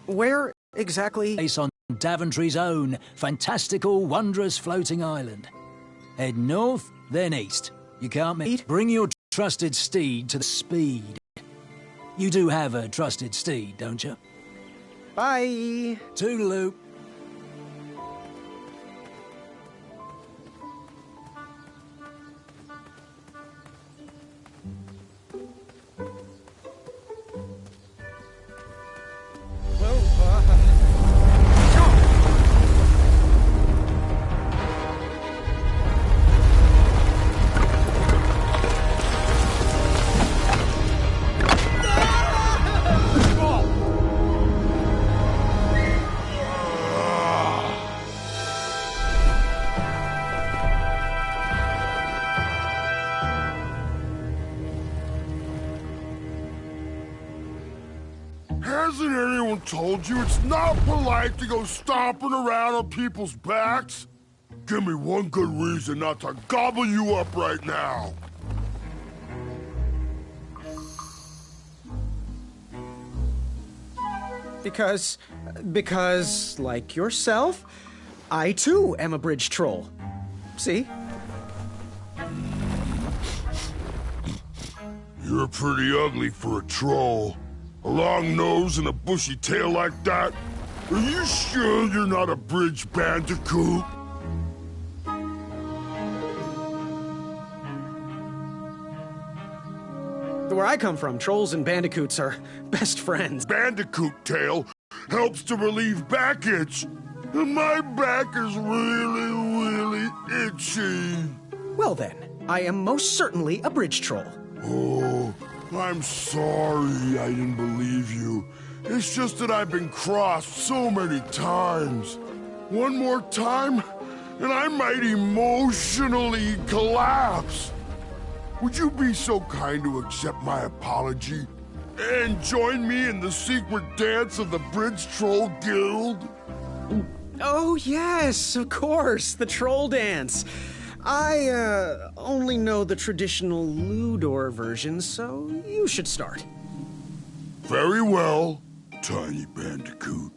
Where exactly? Place on Daventry's own fantastical, wondrous floating island. Head north, then east. You can't meet. Bring your trusted steed to the speed. You do have a trusted steed, don't you? Bye. Toodaloo. Hasn't anyone told you it's not polite to go stomping around on people's backs? Give me one good reason not to gobble you up right now. Because, like yourself, I too am a bridge troll. See? You're pretty ugly for a troll. A long nose and a bushy tail like that? Are you sure you're not a bridge bandicoot? Where I come from, trolls and bandicoots are best friends. Bandicoot tail helps to relieve back itch. And my back is really itchy. Well then, I am most certainly a bridge troll. Oh, I'm sorry I didn't believe you. It's just that I've been crossed so many times. One more time, and I might emotionally collapse. Would you be so kind to accept my apology and join me in the secret dance of the Bridge Troll Guild? Oh yes, of course, the troll dance. I, only know the traditional Ludor version, so you should start. Very well, Tiny Bandicoot.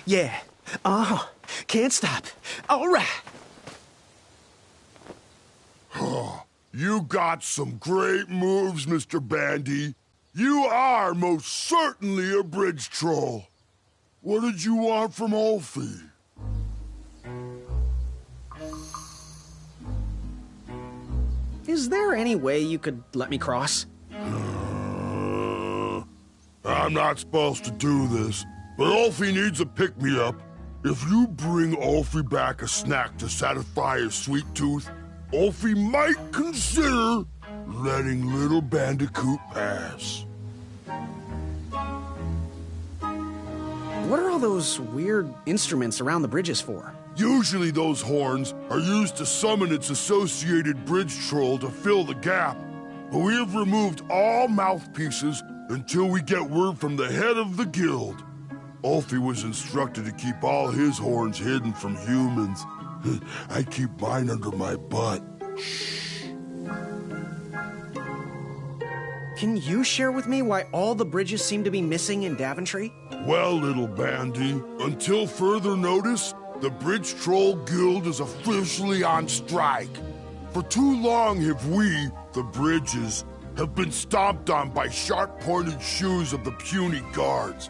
Yeah. Can't stop. All right. You got some great moves, Mr. Bandy. You are most certainly a bridge troll. What did you want from Ulfie? Is there any way you could let me cross? I'm not supposed to do this, but Ulfie needs a pick-me-up. If you bring Ulfie back a snack to satisfy his sweet tooth, Ulfie might consider letting Little Bandicoot pass. What are all those weird instruments around the bridges for? Usually those horns are used to summon its associated bridge troll to fill the gap. But we have removed all mouthpieces until we get word from the head of the guild. Ulfie was instructed to keep all his horns hidden from humans. I keep mine under my butt. Shh. Can you share with me why all the bridges seem to be missing in Daventry? Well, little Bandy, until further notice, the Bridge Troll Guild is officially on strike. For too long have we, the bridges, have been stomped on by sharp-pointed shoes of the puny guards.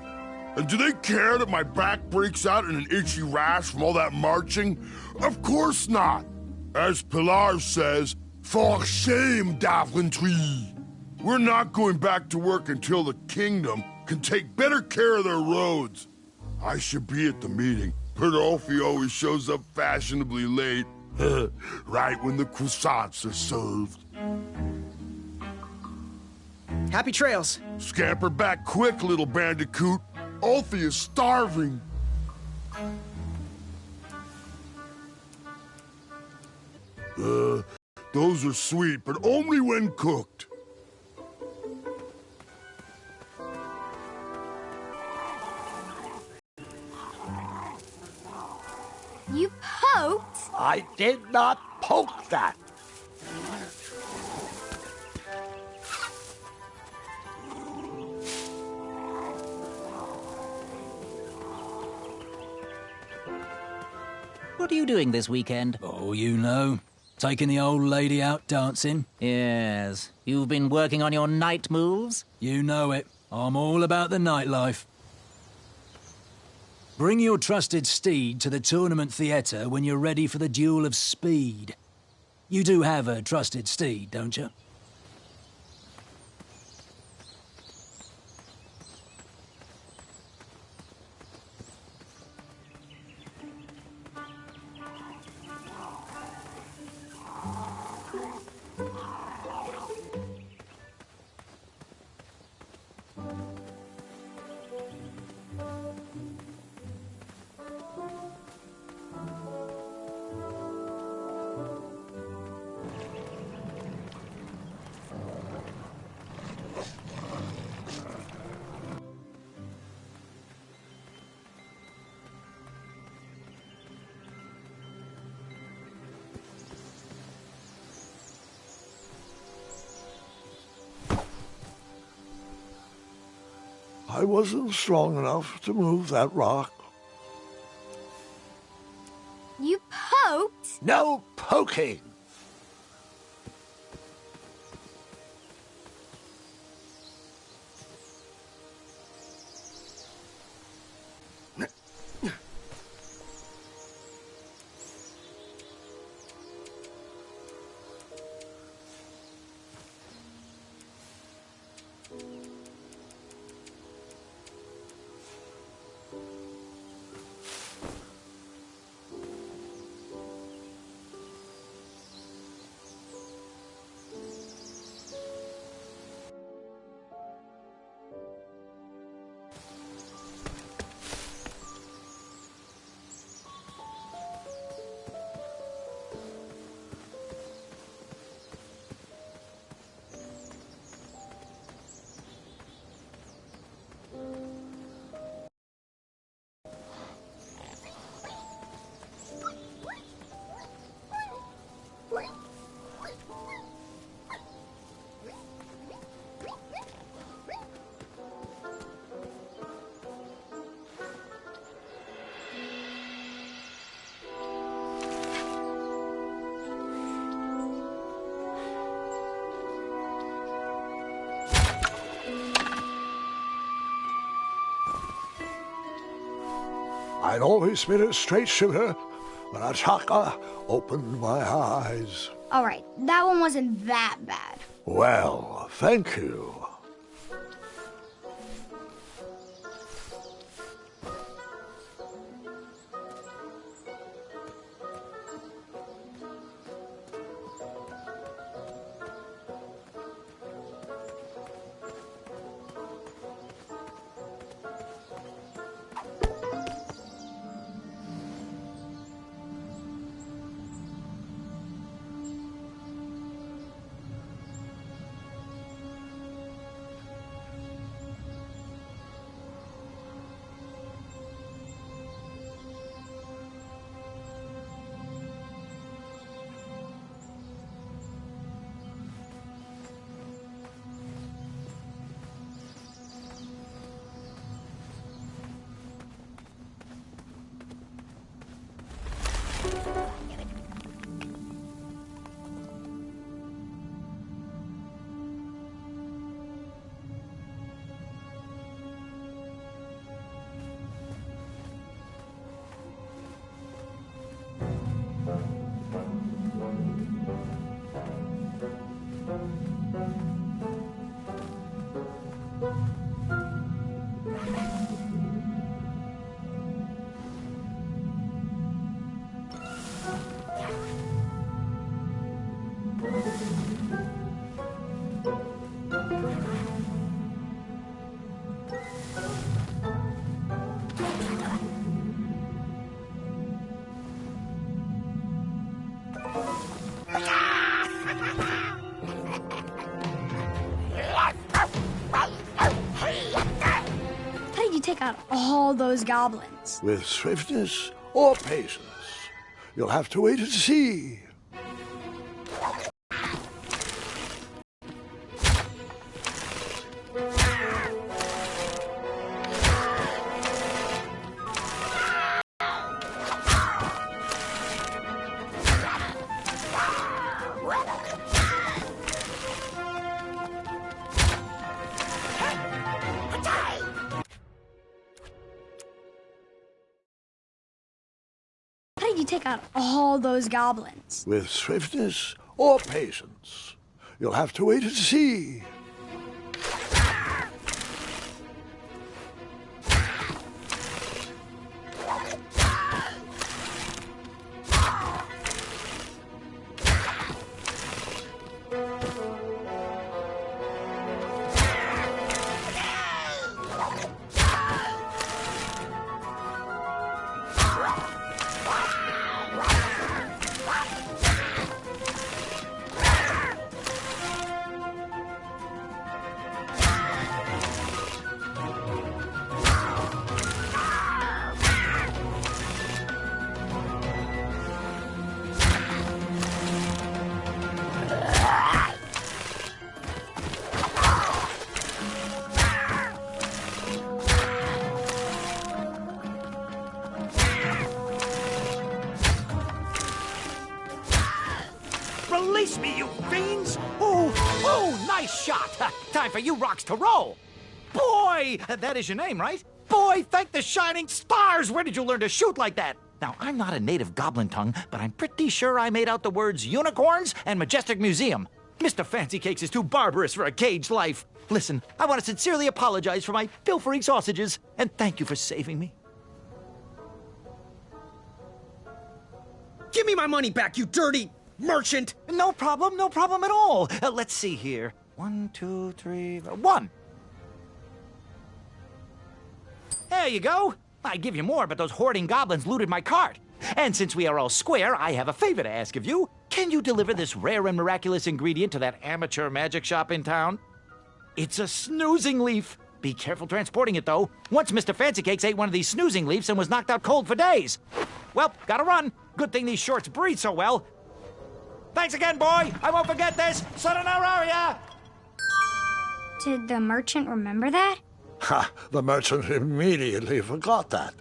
And do they care that my back breaks out in an itchy rash from all that marching? Of course not. As Pilar says, for shame, Daventry. We're not going back to work until the kingdom can take better care of their roads. I should be at the meeting, but Alfie always shows up fashionably late. Right when the croissants are served. Happy trails. Scamper back quick, little bandicoot. Alfie is starving. Those are sweet, but only when cooked. You poked? I did not poke that. What are you doing this weekend? Oh, you know. Taking the old lady out dancing. Yes. You've been working on your night moves? You know it. I'm all about the nightlife. Bring your trusted steed to the tournament theatre when you're ready for the duel of speed. You do have a trusted steed, don't you? I wasn't strong enough to move that rock. You poked? No poking! I'd always been a straight shooter, but Achaka opened my eyes. Alright, that one wasn't that bad. Well, thank you. take out all those goblins? With swiftness or patience? You'll have to wait and see. How did you take out all those goblins? With swiftness or patience? You'll have to wait and see. Release me, you fiends! Oh, nice shot! Time for you rocks to roll! Boy, that is your name, right? Boy, thank the shining stars! Where did you learn to shoot like that? Now, I'm not a native goblin tongue, but I'm pretty sure I made out the words unicorns and majestic museum. Mr. Fancy Cakes is too barbarous for a caged life. Listen, I want to sincerely apologize for my pilfering sausages, and thank you for saving me. Give me my money back, you dirty merchant! No problem at all. Let's see here. 1, 2, 3, 1. There you go. I'd give you more, but those hoarding goblins looted my cart. And since we are all square, I have a favor to ask of you. Can you deliver this rare and miraculous ingredient to that amateur magic shop in town? It's a snoozing leaf. Be careful transporting it, though. Once Mr. Fancy Cakes ate one of these snoozing leaves and was knocked out cold for days. Well, gotta run. Good thing these shorts breathe so well. Thanks again, boy. I won't forget this. Sayonara. Did the merchant remember that? Ha! The merchant immediately forgot that.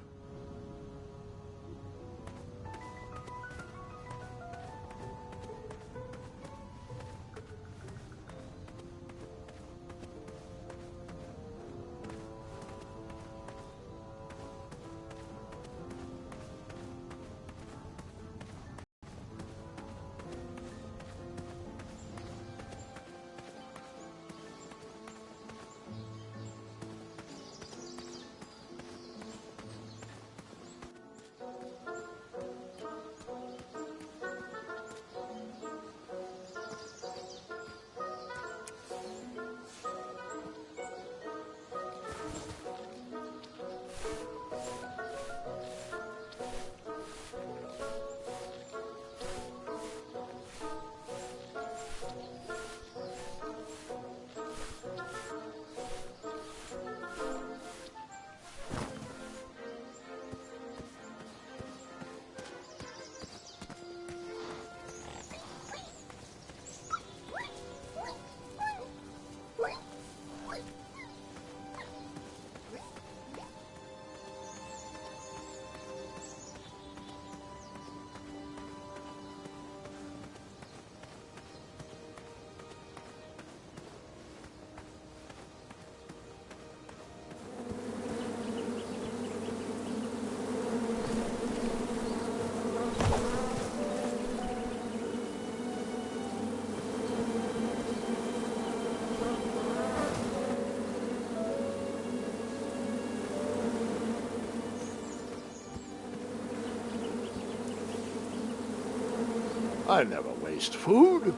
I never waste food.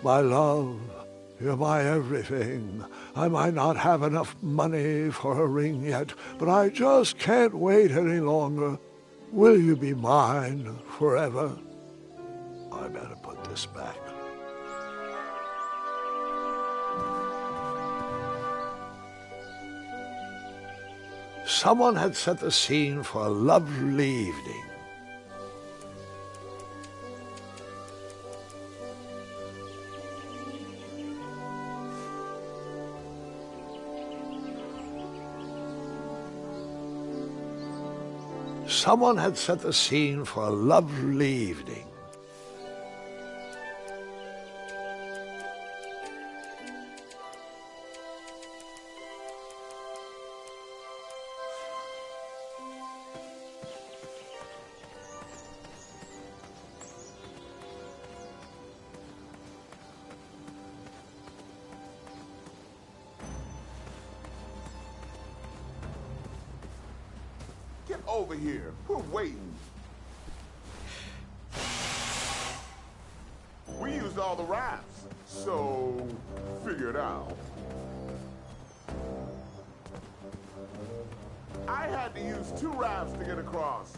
My love, you're my everything. I might not have enough money for a ring yet, but I just can't wait any longer. Will you be mine forever? I better put this back. Someone had set the scene for a lovely evening. Someone had set the scene for a lovely evening. Get over here. We're waiting. We used all the rafts, so figure it out. I had to use 2 rafts to get across.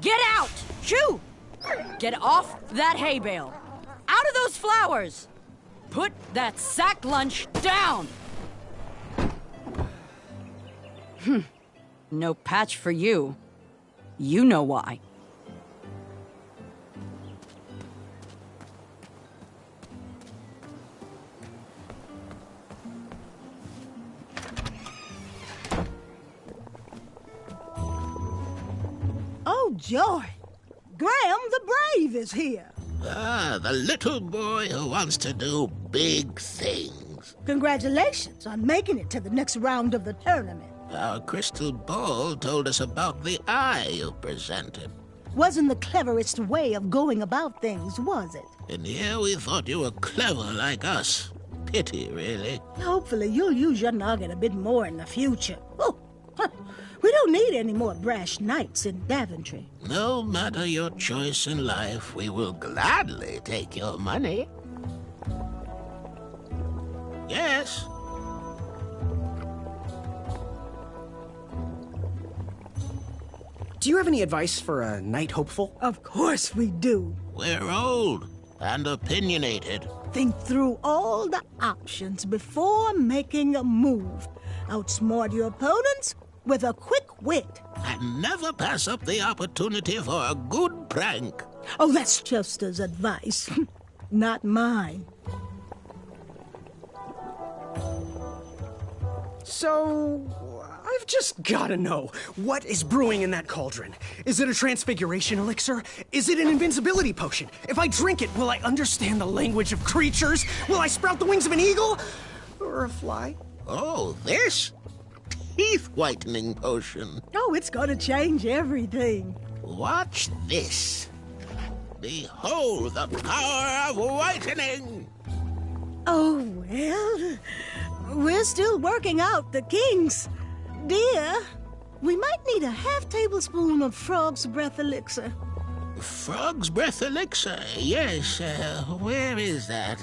Get out! Shoo! Get off that hay bale. Out of those flowers! Put that sack lunch down! No patch for you. You know why. Oh, joy! Graham the Brave is here. Ah, the little boy who wants to do big things. Congratulations on making it to the next round of the tournament. Our crystal ball told us about the eye you presented. Wasn't the cleverest way of going about things, was it? And here we thought you were clever like us. Pity, really. Hopefully you'll use your noggin a bit more in the future. Oh, we don't need any more brash knights in Daventry. No matter your choice in life, we will gladly take your money. Yes. Do you have any advice for a knight hopeful? Of course we do. We're old and opinionated. Think through all the options before making a move. Outsmart your opponents with a quick wit. And never pass up the opportunity for a good prank. Oh, that's Chester's advice, not mine. So, I've just gotta know, what is brewing in that cauldron? Is it a transfiguration elixir? Is it an invincibility potion? If I drink it, will I understand the language of creatures? Will I sprout the wings of an eagle? Or a fly? Oh, this? Teeth-whitening potion. Oh, it's gonna change everything. Watch this. Behold the power of whitening. Oh, well, we're still working out the kinks. Dear, we might need a half tablespoon of frog's breath elixir. Frog's breath elixir? Yes, where is that?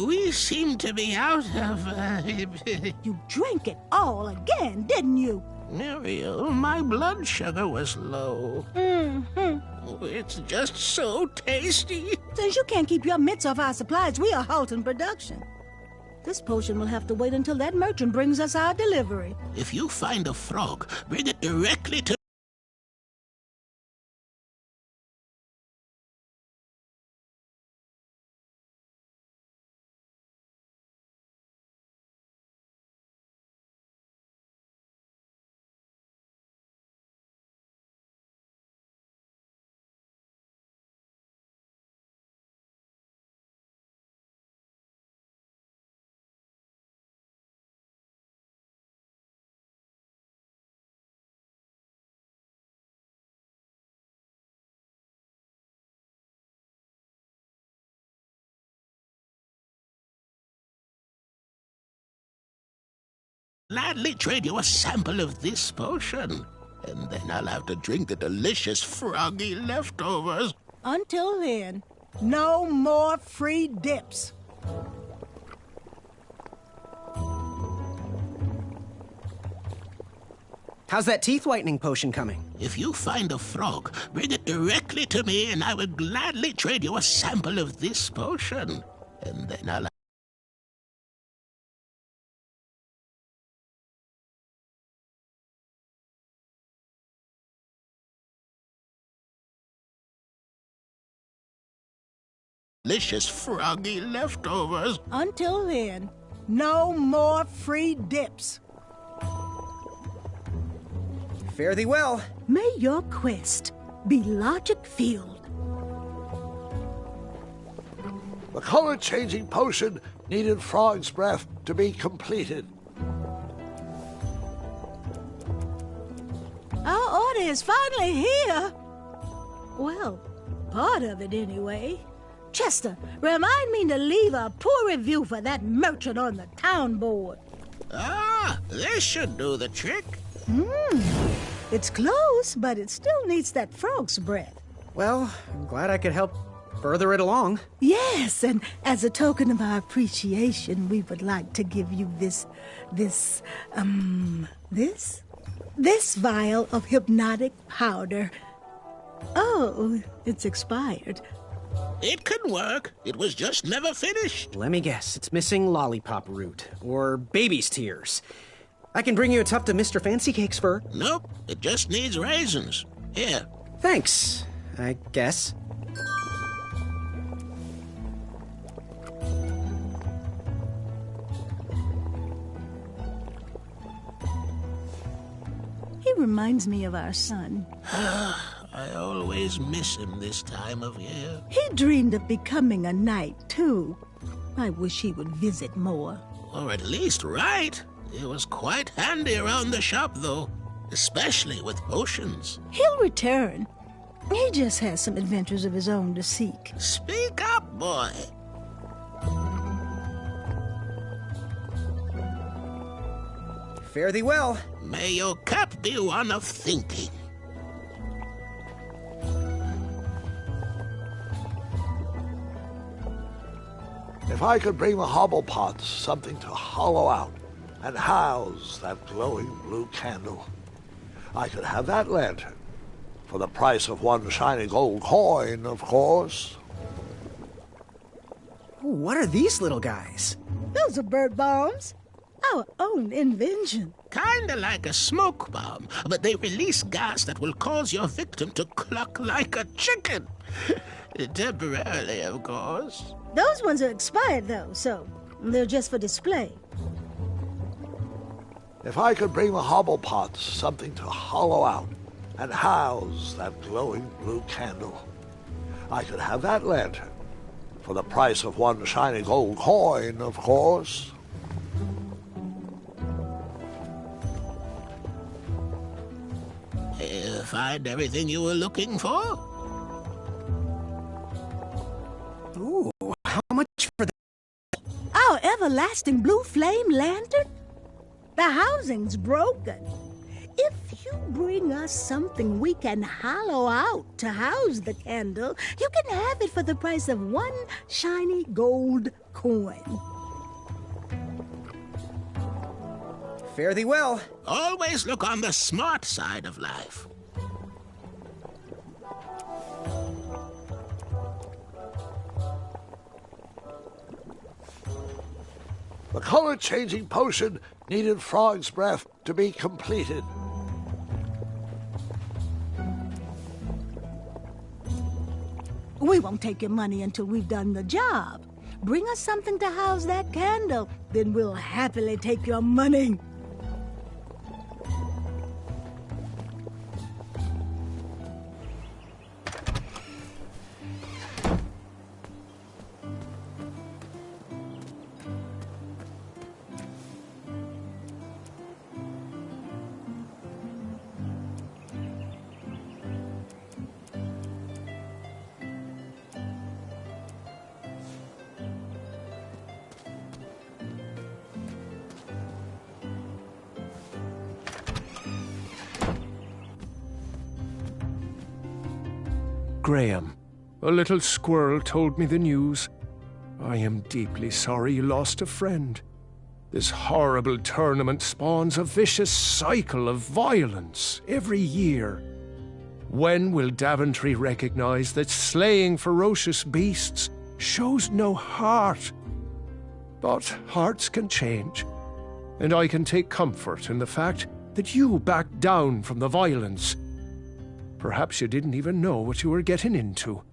We seem to be out of... You drank it all again, didn't you? Muriel, my blood sugar was low. Mm-hmm. It's just so tasty. Since you can't keep your mitts off our supplies, we are halting production. This potion will have to wait until that merchant brings us our delivery. If you find a frog, bring it directly to gladly trade you a sample of this potion. And then I'll have to drink the delicious froggy leftovers. Until then, no more free dips. How's that teeth whitening potion coming? If you find a frog, bring it directly to me and I will gladly trade you a sample of this potion. And then I'll... delicious froggy leftovers. Until then, no more free dips. Fare thee well. May your quest be logic-filled. The color-changing potion needed frog's breath to be completed. Our order is finally here. Well, part of it anyway. Chester, remind me to leave a poor review for that merchant on the town board. Ah, this should do the trick. It's close, but it still needs that frog's breath. Well, I'm glad I could help further it along. Yes, and as a token of our appreciation, we would like to give you this vial of hypnotic powder. Oh, it's expired. It can work. It was just never finished. Let me guess, it's missing lollipop root, or baby's tears. I can bring you a tuft of Mr. Fancy Cake's fur. Nope, it just needs raisins. Here. Thanks, I guess. He reminds me of our son. I always miss him this time of year. He dreamed of becoming a knight, too. I wish he would visit more. Or at least write. It was quite handy around the shop, though, especially with potions. He'll return. He just has some adventures of his own to seek. Speak up, boy. Fare thee well. May your cap be one of thinking. If I could bring the hobblepots something to hollow out and house that glowing blue candle, I could have that lantern for the price of one shiny gold coin, of course. What are these little guys? Those are bird bombs. Our own invention. Kinda like a smoke bomb, but they release gas that will cause your victim to cluck like a chicken. Temporarily, of course. Those ones are expired, though, so they're just for display. If I could bring the hobblepots something to hollow out and house that glowing blue candle, I could have that lantern for the price of one shiny gold coin, of course. Find everything you were looking for? Ooh, how much for that? Our everlasting blue flame lantern? The housing's broken. If you bring us something we can hollow out to house the candle, you can have it for the price of one shiny gold coin. Fare thee well. Always look on the smart side of life. The color-changing potion needed frog's breath to be completed. We won't take your money until we've done the job. Bring us something to house that candle, then we'll happily take your money. Graham. A little squirrel told me the news. I am deeply sorry you lost a friend. This horrible tournament spawns a vicious cycle of violence every year. When will Daventry recognize that slaying ferocious beasts shows no heart? But hearts can change, and I can take comfort in the fact that you backed down from the violence. Perhaps you didn't even know what you were getting into.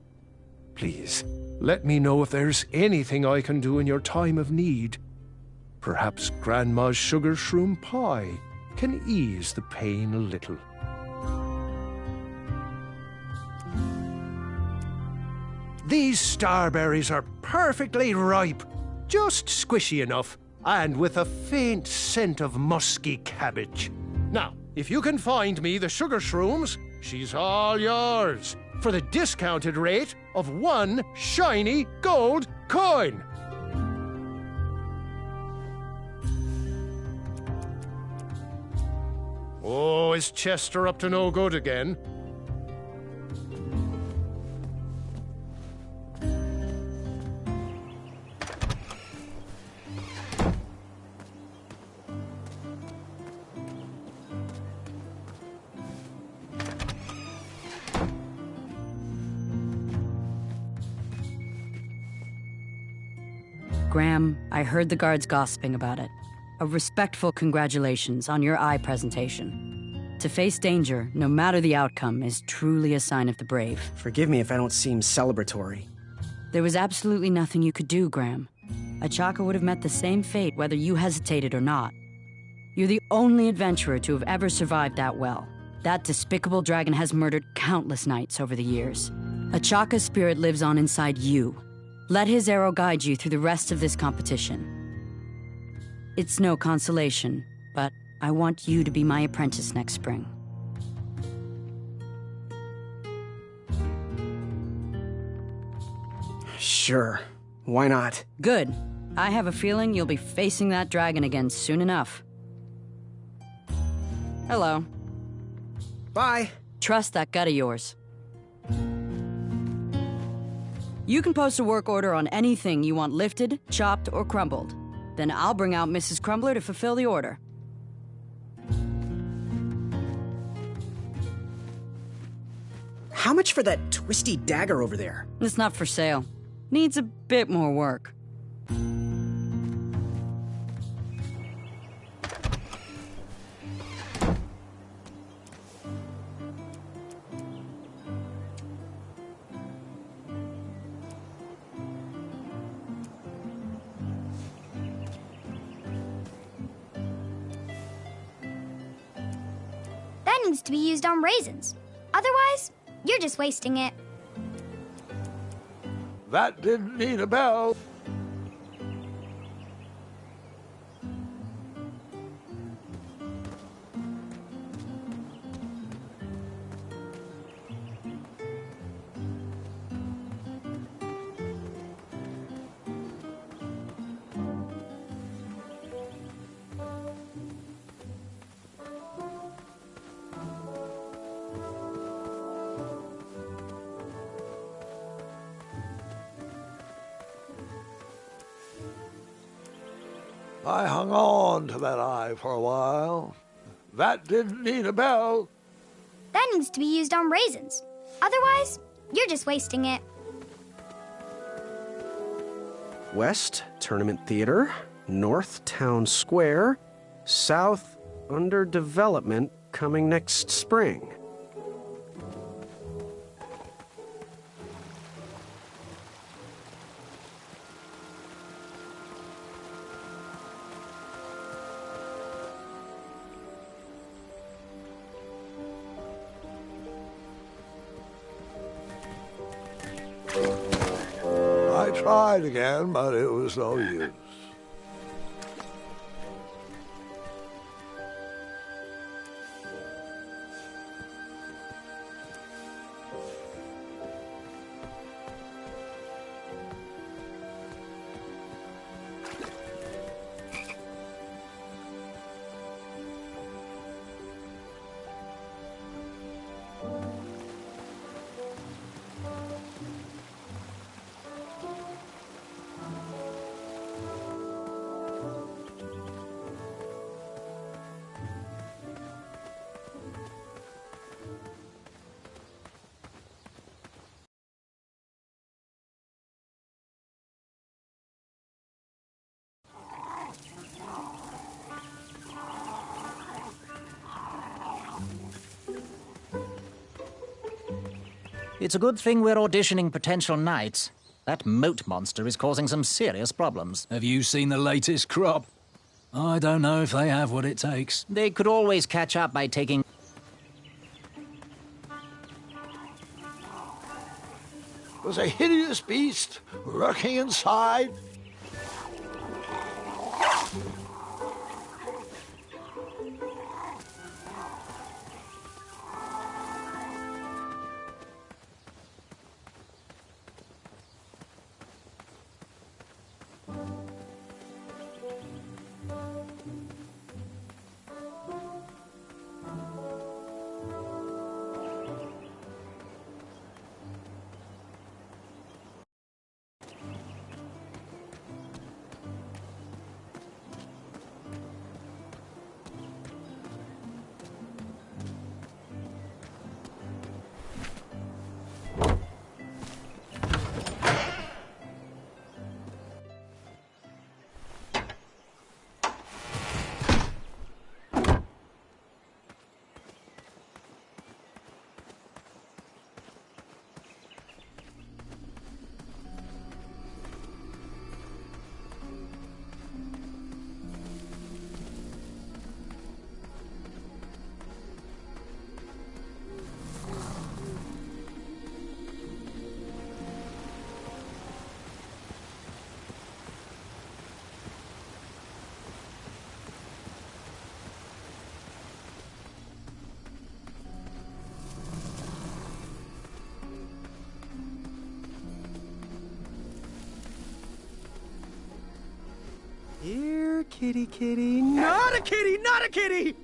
Please, let me know if there's anything I can do in your time of need. Perhaps Grandma's sugar shroom pie can ease the pain a little. These starberries are perfectly ripe, just squishy enough, and with a faint scent of musky cabbage. Now, if you can find me the sugar shrooms, she's all yours, for the discounted rate of 1 shiny gold coin. Oh, is Chester up to no good again? Graham, I heard the guards gossiping about it. A respectful congratulations on your eye presentation. To face danger, no matter the outcome, is truly a sign of the brave. Forgive me if I don't seem celebratory. There was absolutely nothing you could do, Graham. Achaka would have met the same fate whether you hesitated or not. You're the only adventurer to have ever survived that well. That despicable dragon has murdered countless knights over the years. Achaka's spirit lives on inside you. Let his arrow guide you through the rest of this competition. It's no consolation, but I want you to be my apprentice next spring. Sure. Why not? Good. I have a feeling you'll be facing that dragon again soon enough. Hello. Bye. Trust that gut of yours. You can post a work order on anything you want lifted, chopped, or crumbled. Then I'll bring out Mrs. Crumbler to fulfill the order. How much for that twisty dagger over there? It's not for sale. Needs a bit more work. That needs to be used on raisins. Otherwise, you're just wasting it. That didn't need a bell. I hung on to that eye for a while. That didn't need a bell. That needs to be used on raisins. Otherwise, you're just wasting it. West, Tournament Theater. North, Town Square. South, under development, coming next spring. I tried again, but it was no use. It's a good thing we're auditioning potential knights. That moat monster is causing some serious problems. Have you seen the latest crop? I don't know if they have what it takes. They could always catch up by taking... There's a hideous beast lurking inside. Here, kitty, kitty. Not a kitty, not a kitty!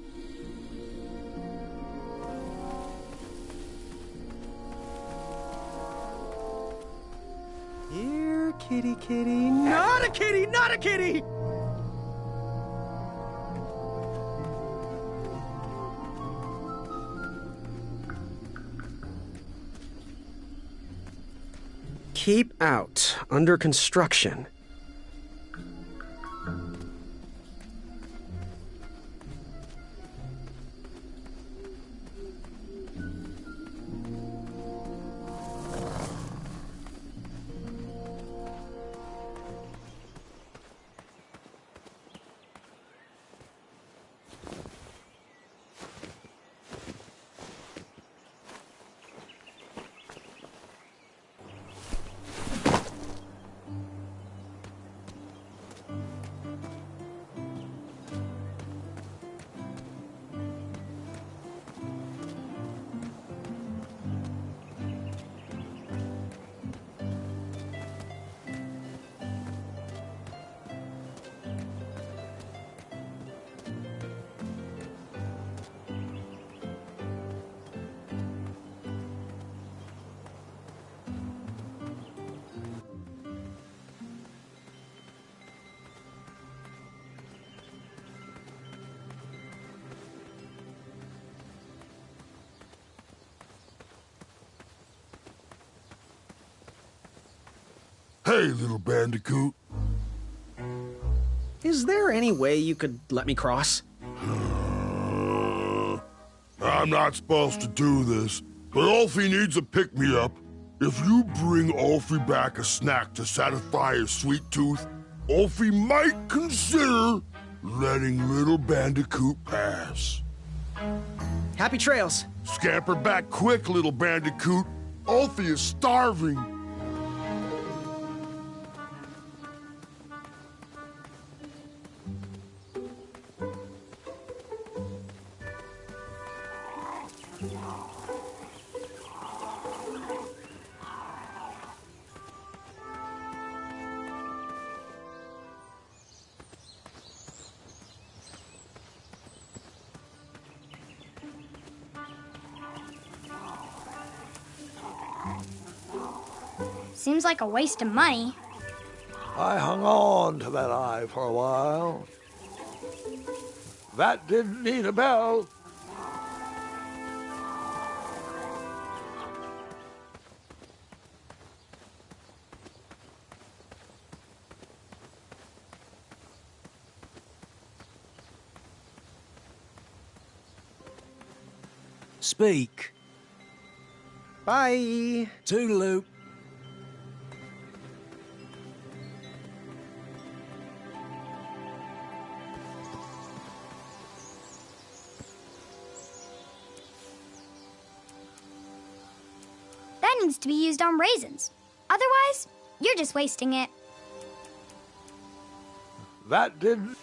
Here, kitty, kitty. Not a kitty, not a kitty! Keep out. Under construction. Hey, little bandicoot. Is there any way you could let me cross? I'm not supposed to do this, but Ulfie needs a pick-me-up. If you bring Ulfie back a snack to satisfy his sweet tooth, Ulfie might consider letting little bandicoot pass. Happy trails. Scamper back quick, little bandicoot. Ulfie is starving. Seems like a waste of money. I hung on to that eye for a while. That didn't need a bell. Speak. Bye. Toodaloo. That needs to be used on raisins. Otherwise, you're just wasting it. That didn't...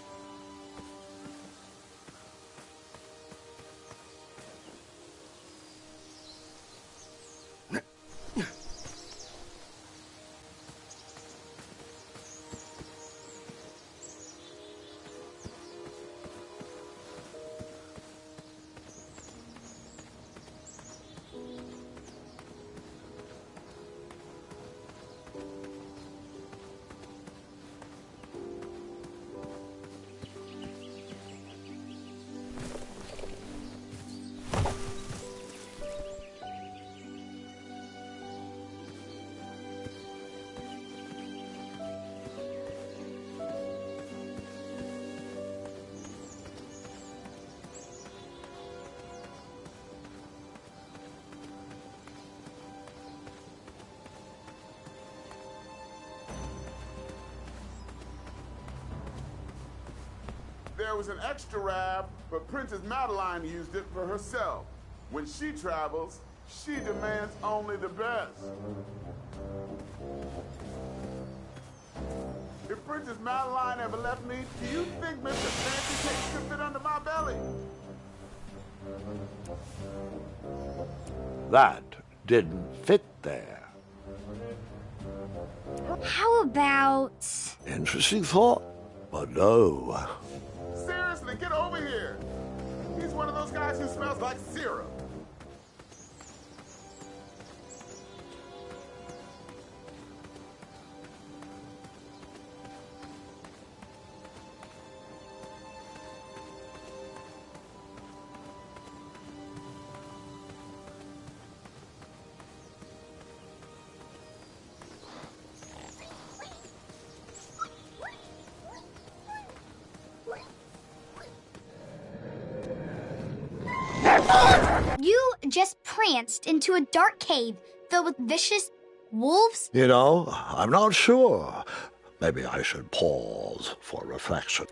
There was an extra wrap, but Princess Madeline used it for herself. When she travels, she demands only the best. If Princess Madeline ever left me, do you think Mr. Fancy Cakes could fit under my belly? That didn't fit there. How about... Interesting thought, but no. Seriously, get over here. He's one of those guys who smells like syrup. You just pranced into a dark cave filled with vicious wolves? You know, I'm not sure. Maybe I should pause for reflection.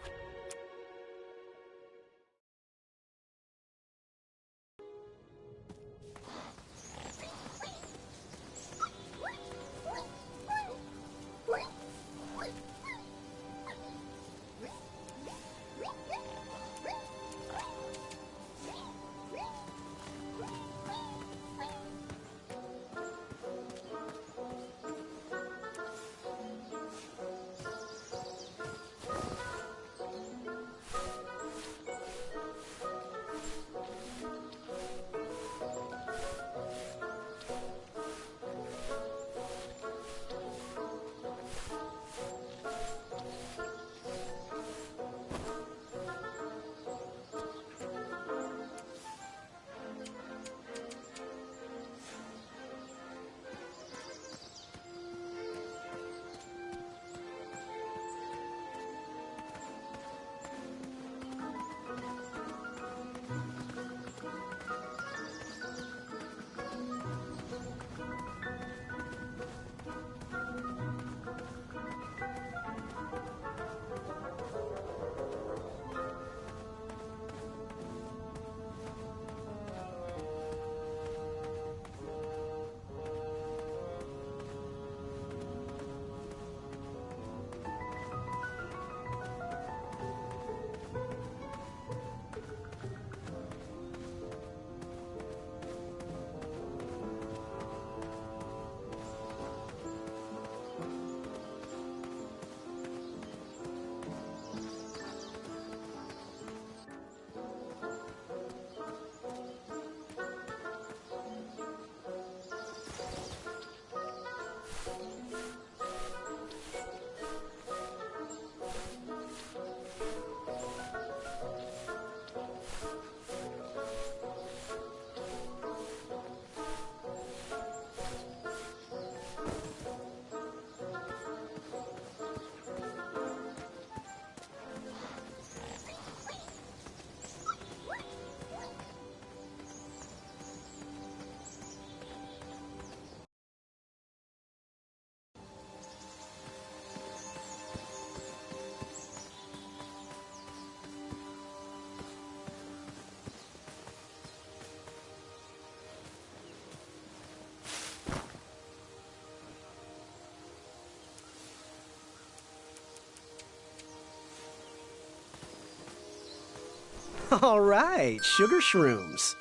All right, sugar shrooms.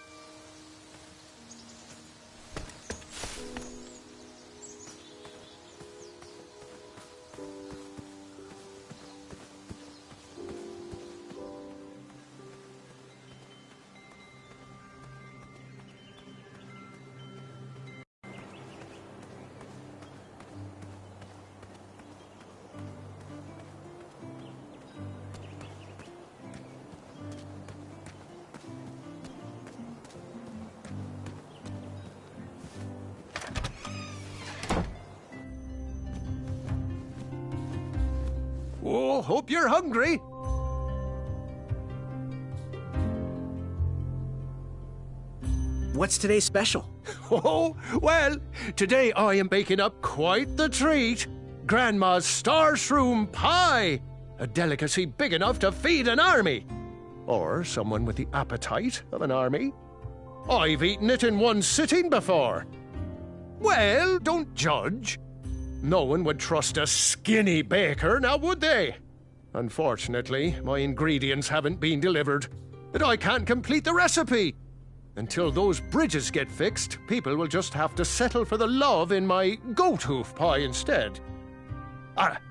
Oh, hope you're hungry. What's today's special? Oh, well, today I am baking up quite the treat. Grandma's star shroom pie. A delicacy big enough to feed an army. Or someone with the appetite of an army. I've eaten it in one sitting before. Well, don't judge. No one would trust a skinny baker, now would they? Unfortunately, my ingredients haven't been delivered, and I can't complete the recipe. Until those bridges get fixed, people will just have to settle for the love in my goat hoof pie instead.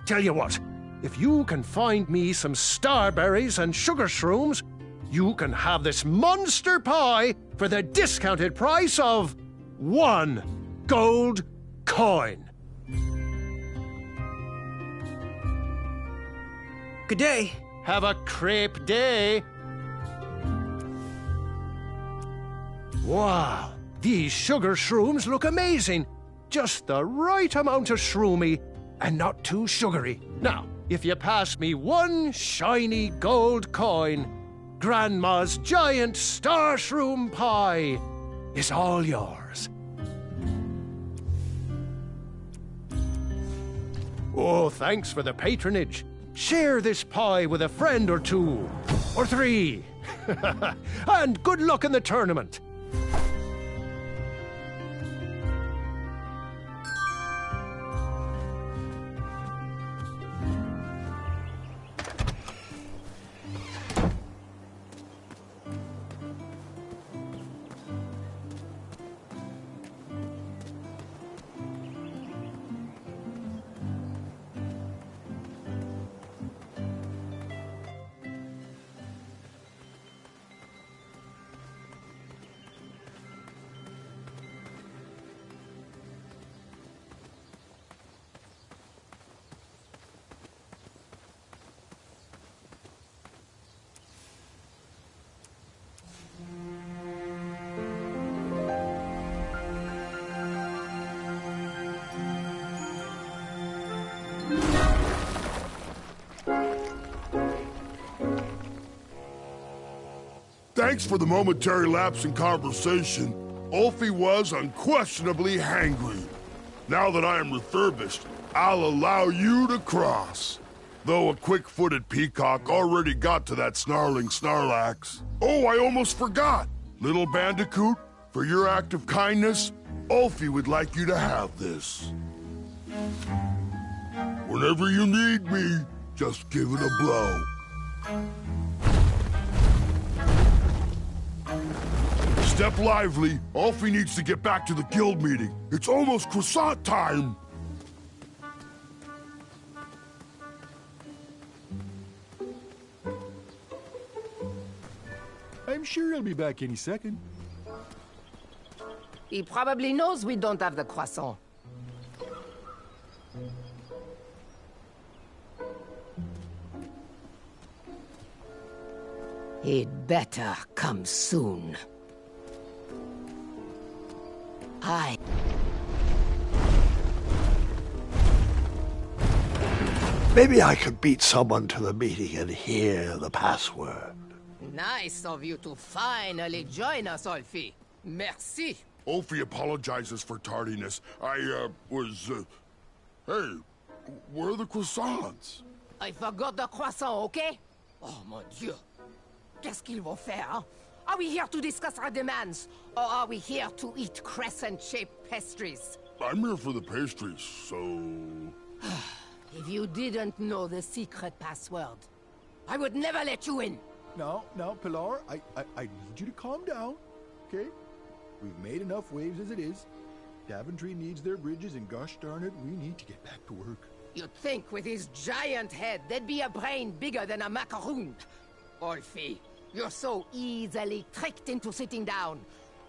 Tell you what, if you can find me some starberries and sugar shrooms, you can have this monster pie for the discounted price of 1 gold coin. Good day. Have a crepe day. Wow, these sugar shrooms look amazing. Just the right amount of shroomy and not too sugary. Now, if you pass me 1 shiny gold coin, Grandma's giant star shroom pie is all yours. Oh, thanks for the patronage. Share this pie with a friend or 2, or 3. And good luck in the tournament. Thanks for the momentary lapse in conversation. Ulfie was unquestionably hangry. Now that I am refurbished, I'll allow you to cross. Though a quick-footed peacock already got to that snarling Snarlax. Oh, I almost forgot! Little Bandicoot, for your act of kindness, Ulfie would like you to have this. Whenever you need me, just give it a blow. Step lively. Ulfie needs to get back to the guild meeting. It's almost croissant time. I'm sure he'll be back any second. He probably knows we don't have the croissant. He'd better come soon. Maybe I could beat someone to the meeting and hear the password. Nice of you to finally join us, Ulfie. Merci. Ulfie apologizes for tardiness. Hey, where are the croissants? I forgot the croissant, okay? Oh, mon Dieu. Qu'est-ce qu'ils vont faire, hein? Are we here to discuss our demands, or are we here to eat crescent-shaped pastries? I'm here for the pastries, so... If you didn't know the secret password, I would never let you in. Now, Pilar, I need you to calm down, okay? We've made enough waves as it is. Daventry needs their bridges, and gosh darn it, we need to get back to work. You'd think with his giant head, there'd be a brain bigger than a macaroon. Olfie, you're so easily tricked into sitting down.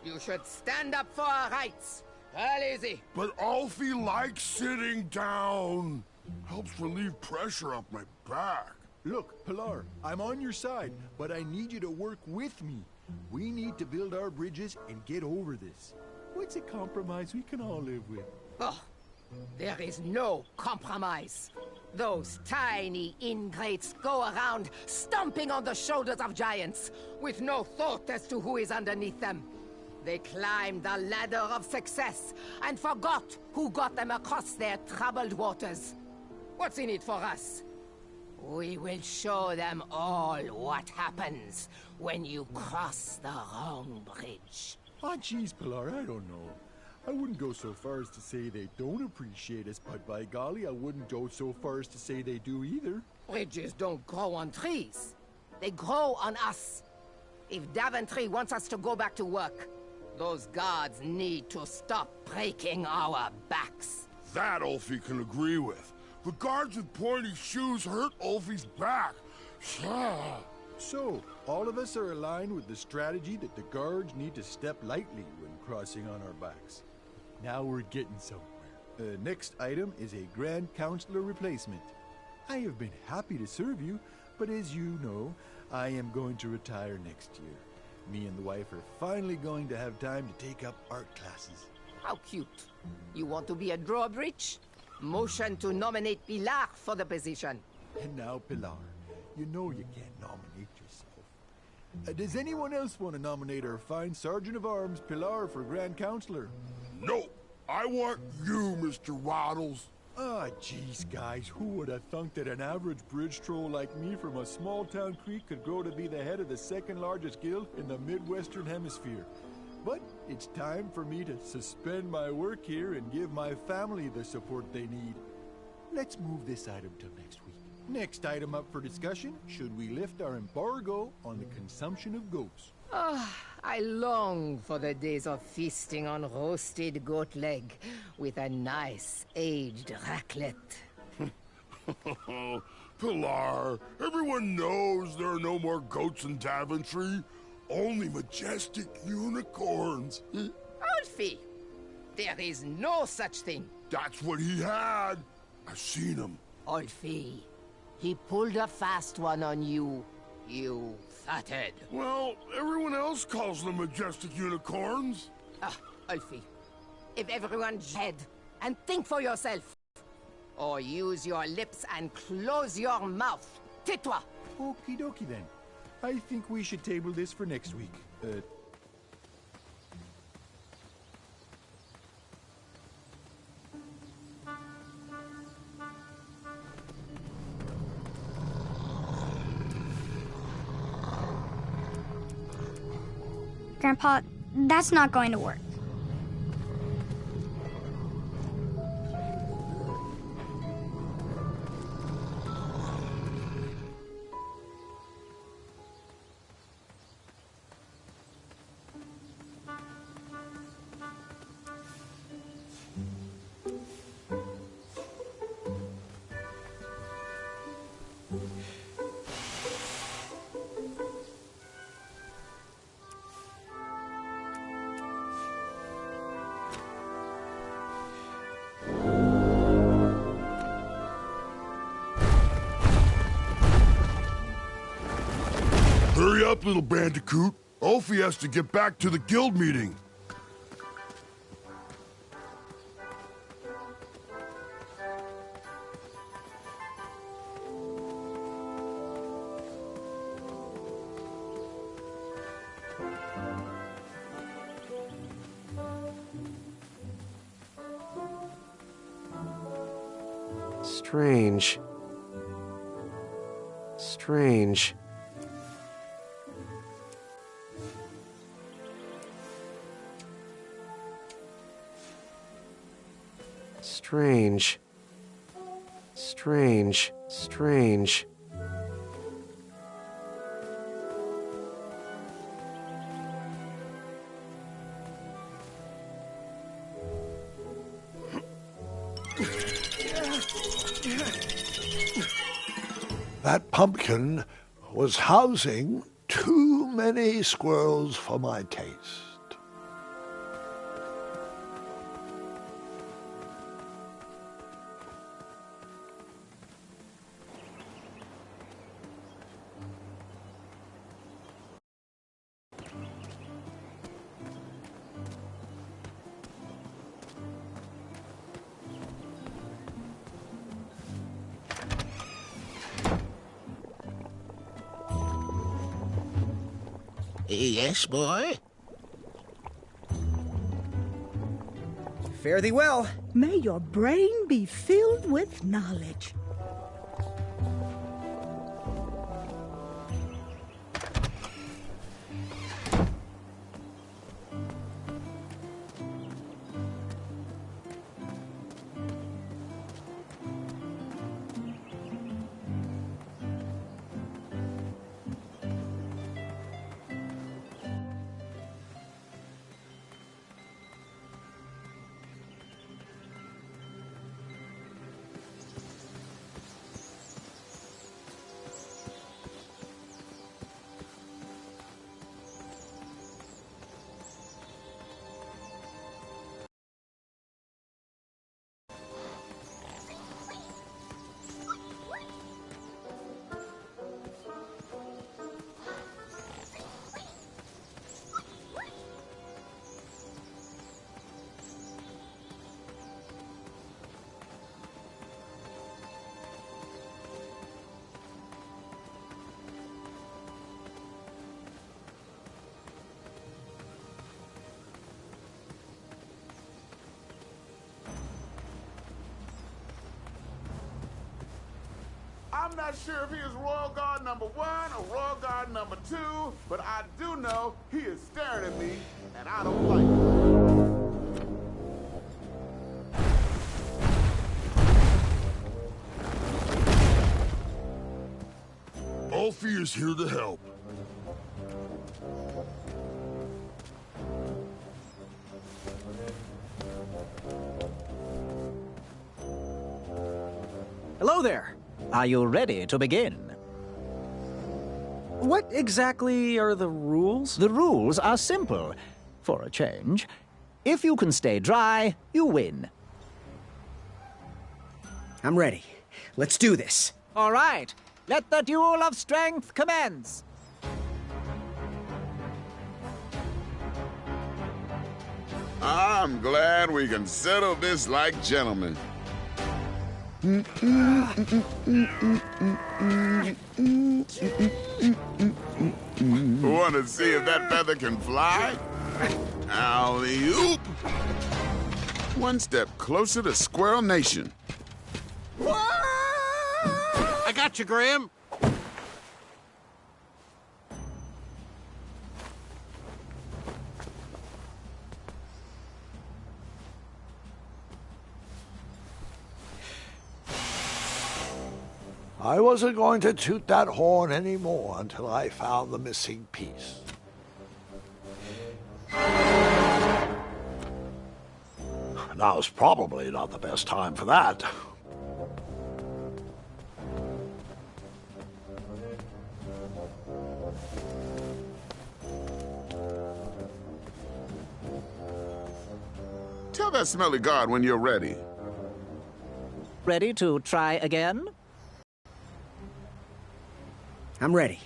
You should stand up for our rights. Well, easy. But Alfie likes sitting down. Helps relieve pressure off my back. Look, Pilar, I'm on your side, but I need you to work with me. We need to build our bridges and get over this. What's a compromise we can all live with? Oh, there is no compromise. Those tiny ingrates go around stomping on the shoulders of giants with no thought as to who is underneath them. They climbed the ladder of success and forgot who got them across their troubled waters. What's in it for us? We will show them all what happens when you cross the wrong bridge. Ah, geez, Pilar, I don't know. I wouldn't go so far as to say they don't appreciate us, but by golly, I wouldn't go so far as to say they do either. Bridges don't grow on trees. They grow on us. If Daventry wants us to go back to work, those guards need to stop breaking our backs. That Ulfie can agree with. The guards with pointy shoes hurt Ulfie's back. So, all of us are aligned with the strategy that the guards need to step lightly when crossing on our backs. Now we're getting somewhere. Next item is a Grand Counselor replacement. I have been happy to serve you, but as you know, I am going to retire next year. Me and the wife are finally going to have time to take up art classes. How cute. You want to be a drawbridge? Motion to nominate Pilar for the position. And now, Pilar, you know you can't nominate yourself. Does anyone else want to nominate our fine Sergeant of Arms, Pilar, for Grand Counselor? No, I want you, Mr. Waddles. Ah, geez, guys, who would have thunk that an average bridge troll like me from a small-town creek could grow to be the head of the second-largest guild in the Midwestern Hemisphere? But it's time for me to suspend my work here and give my family the support they need. Let's move this item till next week. Next item up for discussion, should we lift our embargo on the consumption of goats? I long for the days of feasting on roasted goat leg with a nice aged raclette. Pilar, everyone knows there are no more goats in Daventry. Only majestic unicorns. Alfie, there is no such thing. That's what he had. I've seen him. Alfie, he pulled a fast one on you, you fathead. Well, everyone else calls them majestic unicorns. Alfie, if everyone's head and think for yourself. Or use your lips and close your mouth. Tais-toi. Okie dokie then. I think we should table this for next week. Grandpa, that's not going to work. Hurry up, little bandicoot. Ulfie has to get back to the guild meeting. Strange. Strange. Strange. Strange. Strange. That pumpkin was housing too many squirrels for my taste. Yes, boy? Fare thee well. May your brain be filled with knowledge. I'm not sure if he is Royal Guard number 1 or Royal Guard number 2, but I do know he is staring at me, and I don't like it. Alfie is here to help. Hello there. Are you ready to begin? What exactly are the rules? The rules are simple. For a change, if you can stay dry, you win. I'm ready. Let's do this. All right. Let the duel of strength commence. I'm glad we can settle this like gentlemen. Want to see if that feather can fly? Alley-oop! One step closer to Squirrel Nation. I got you, Graham. I wasn't going to toot that horn anymore until I found the missing piece. Now's probably not the best time for that. Tell that smelly guard when you're ready. Ready to try again? I'm ready.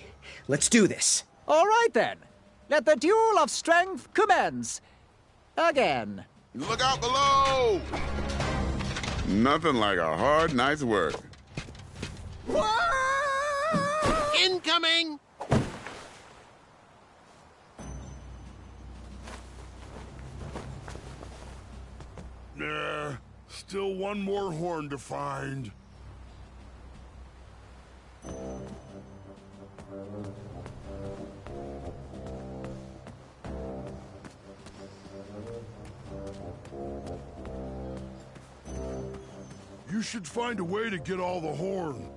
Let's do this. All right, then. Let the duel of strength commence. Again. Look out below! Nothing like a hard night's work. Incoming! Nah, still one more horn to find. You should find a way to get all the horn.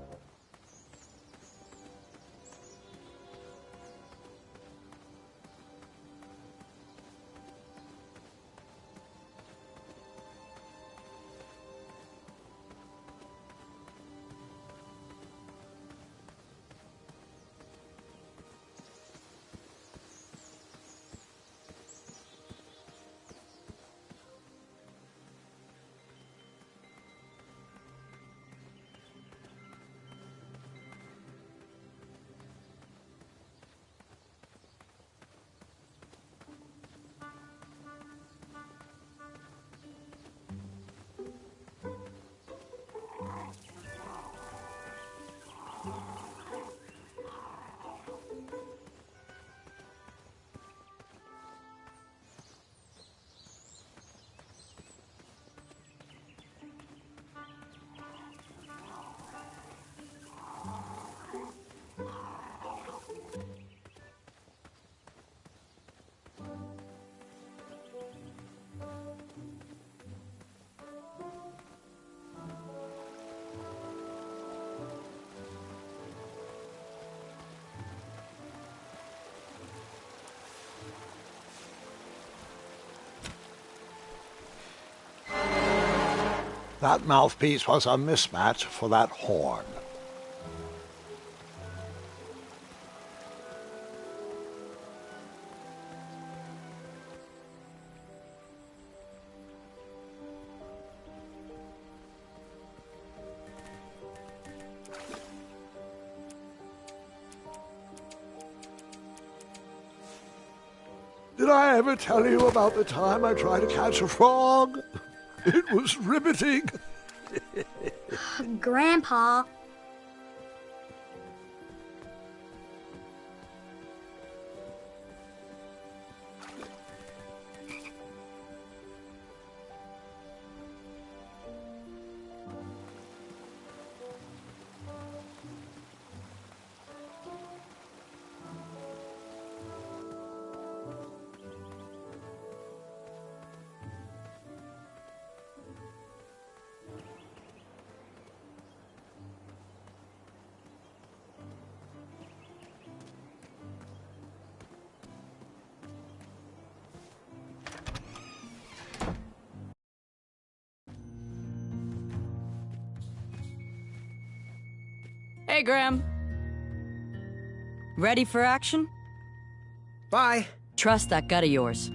That mouthpiece was a mismatch for that horn. Did I ever tell you about the time I tried to catch a frog? It was riveting. Grandpa. Hey, Graham. Ready for action? Bye. Trust that gut of yours.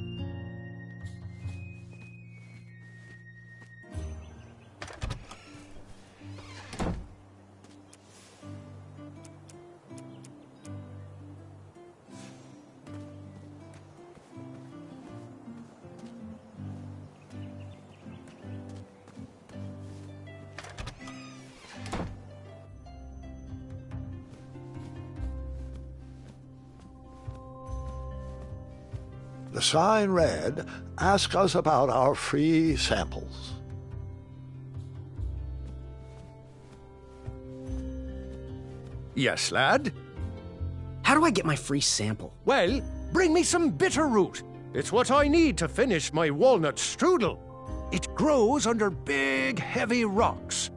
The sign read, "Ask us about our free samples." Yes, lad? How do I get my free sample? Well, bring me some bitter root. It's what I need to finish my walnut strudel. It grows under big, heavy rocks.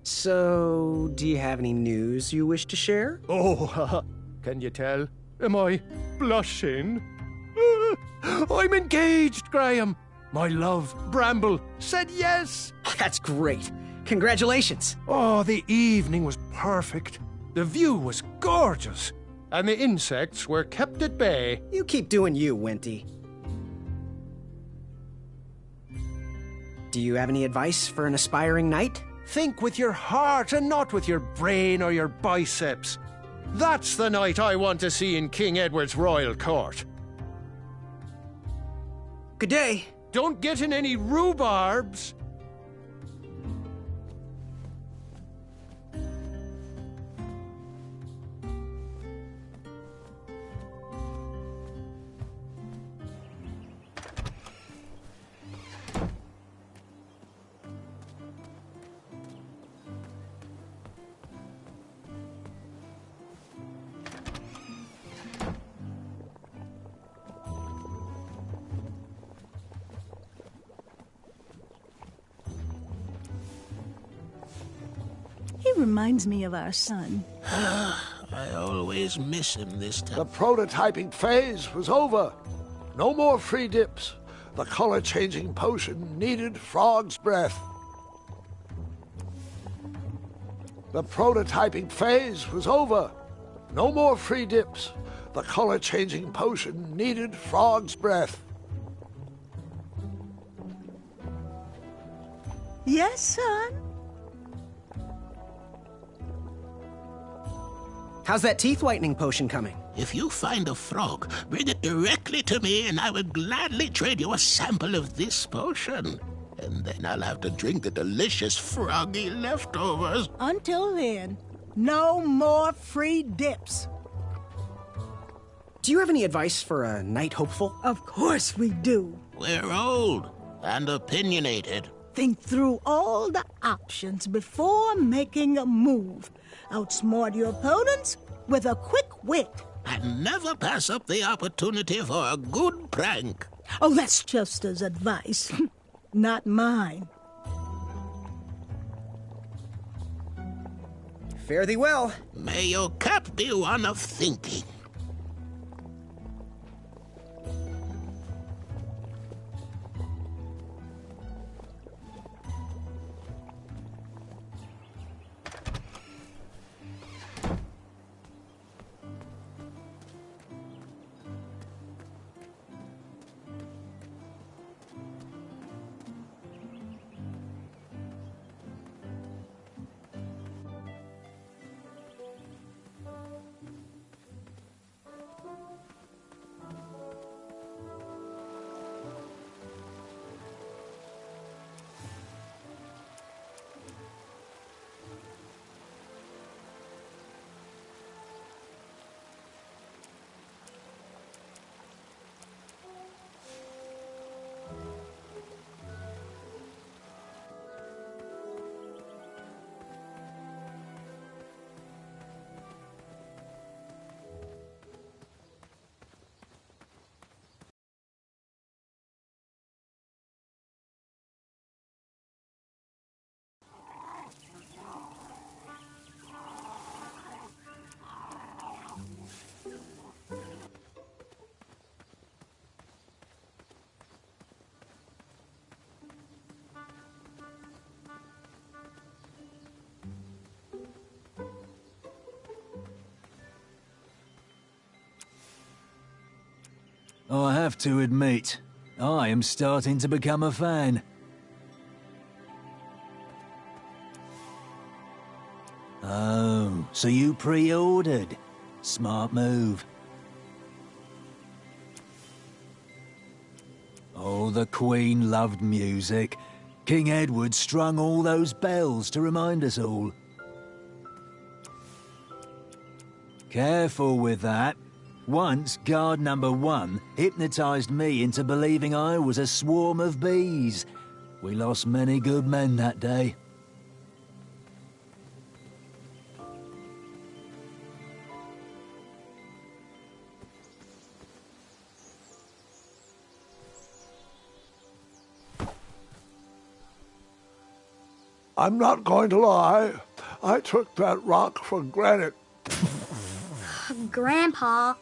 So, do you have any news you wish to share? Oh, can you tell? Am I blushing? I'm engaged, Graham. My love, Bramble, said yes. That's great. Congratulations. Oh, the evening was perfect. The view was gorgeous. And the insects were kept at bay. You keep doing you, Winty. Do you have any advice for an aspiring knight? Think with your heart and not with your brain or your biceps. That's the knight I want to see in King Edward's royal court. Good day. Don't get in any rhubarbs. He reminds me of our son. I always miss him this time. The prototyping phase was over. No more free dips. The color-changing potion needed frog's breath. The prototyping phase was over. No more free dips. The color-changing potion needed frog's breath. Yes, son? How's that teeth whitening potion coming? If you find a frog, bring it directly to me and I will gladly trade you a sample of this potion. And then I'll have to drink the delicious froggy leftovers. Until then, no more free dips. Do you have any advice for a knight hopeful? Of course we do. We're old and opinionated. Think through all the options before making a move. Outsmart your opponents with a quick wit. And never pass up the opportunity for a good prank. Oh, that's Chester's advice, not mine. Fare thee well. May your cap be one of thinking. I have to admit, I am starting to become a fan. Oh, so you pre-ordered. Smart move. Oh, the Queen loved music. King Edward strung all those bells to remind us all. Careful with that. Once, guard number 1 hypnotized me into believing I was a swarm of bees. We lost many good men that day. I'm not going to lie. I took that rock for granted. Grandpa.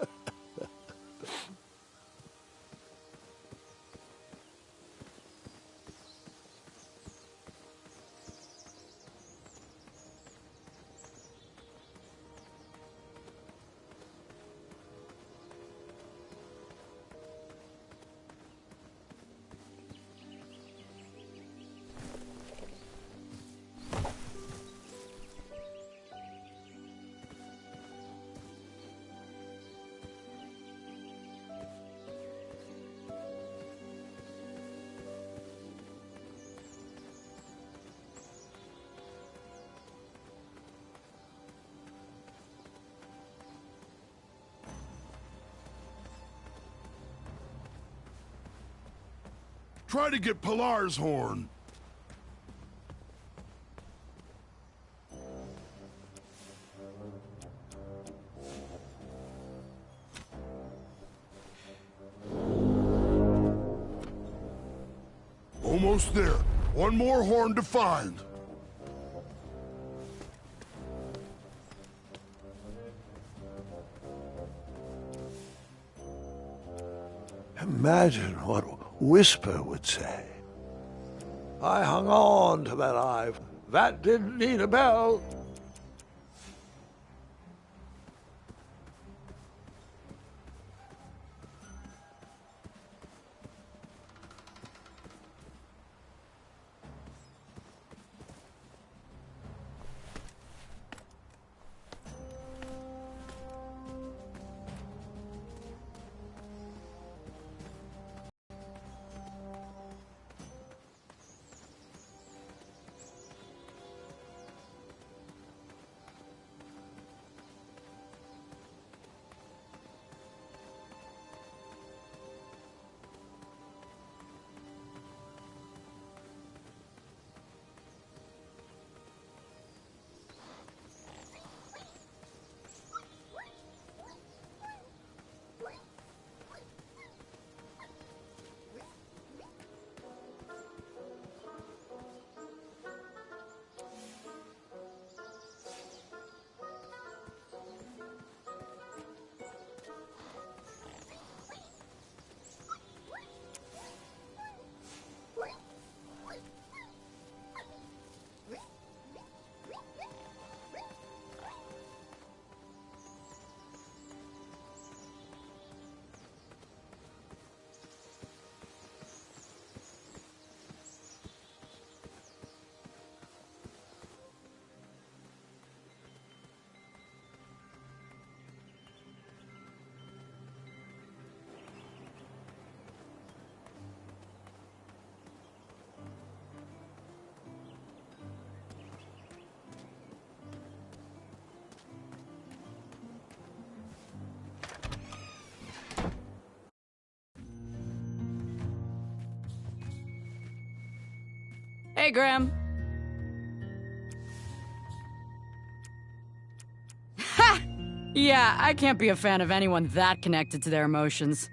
Try to get Pilar's horn. Almost there. One more horn to find. Imagine what Whisper would say. I hung on to that eye. That didn't need a bell. Hey, Graham. Ha! Yeah, I can't be a fan of anyone that connected to their emotions.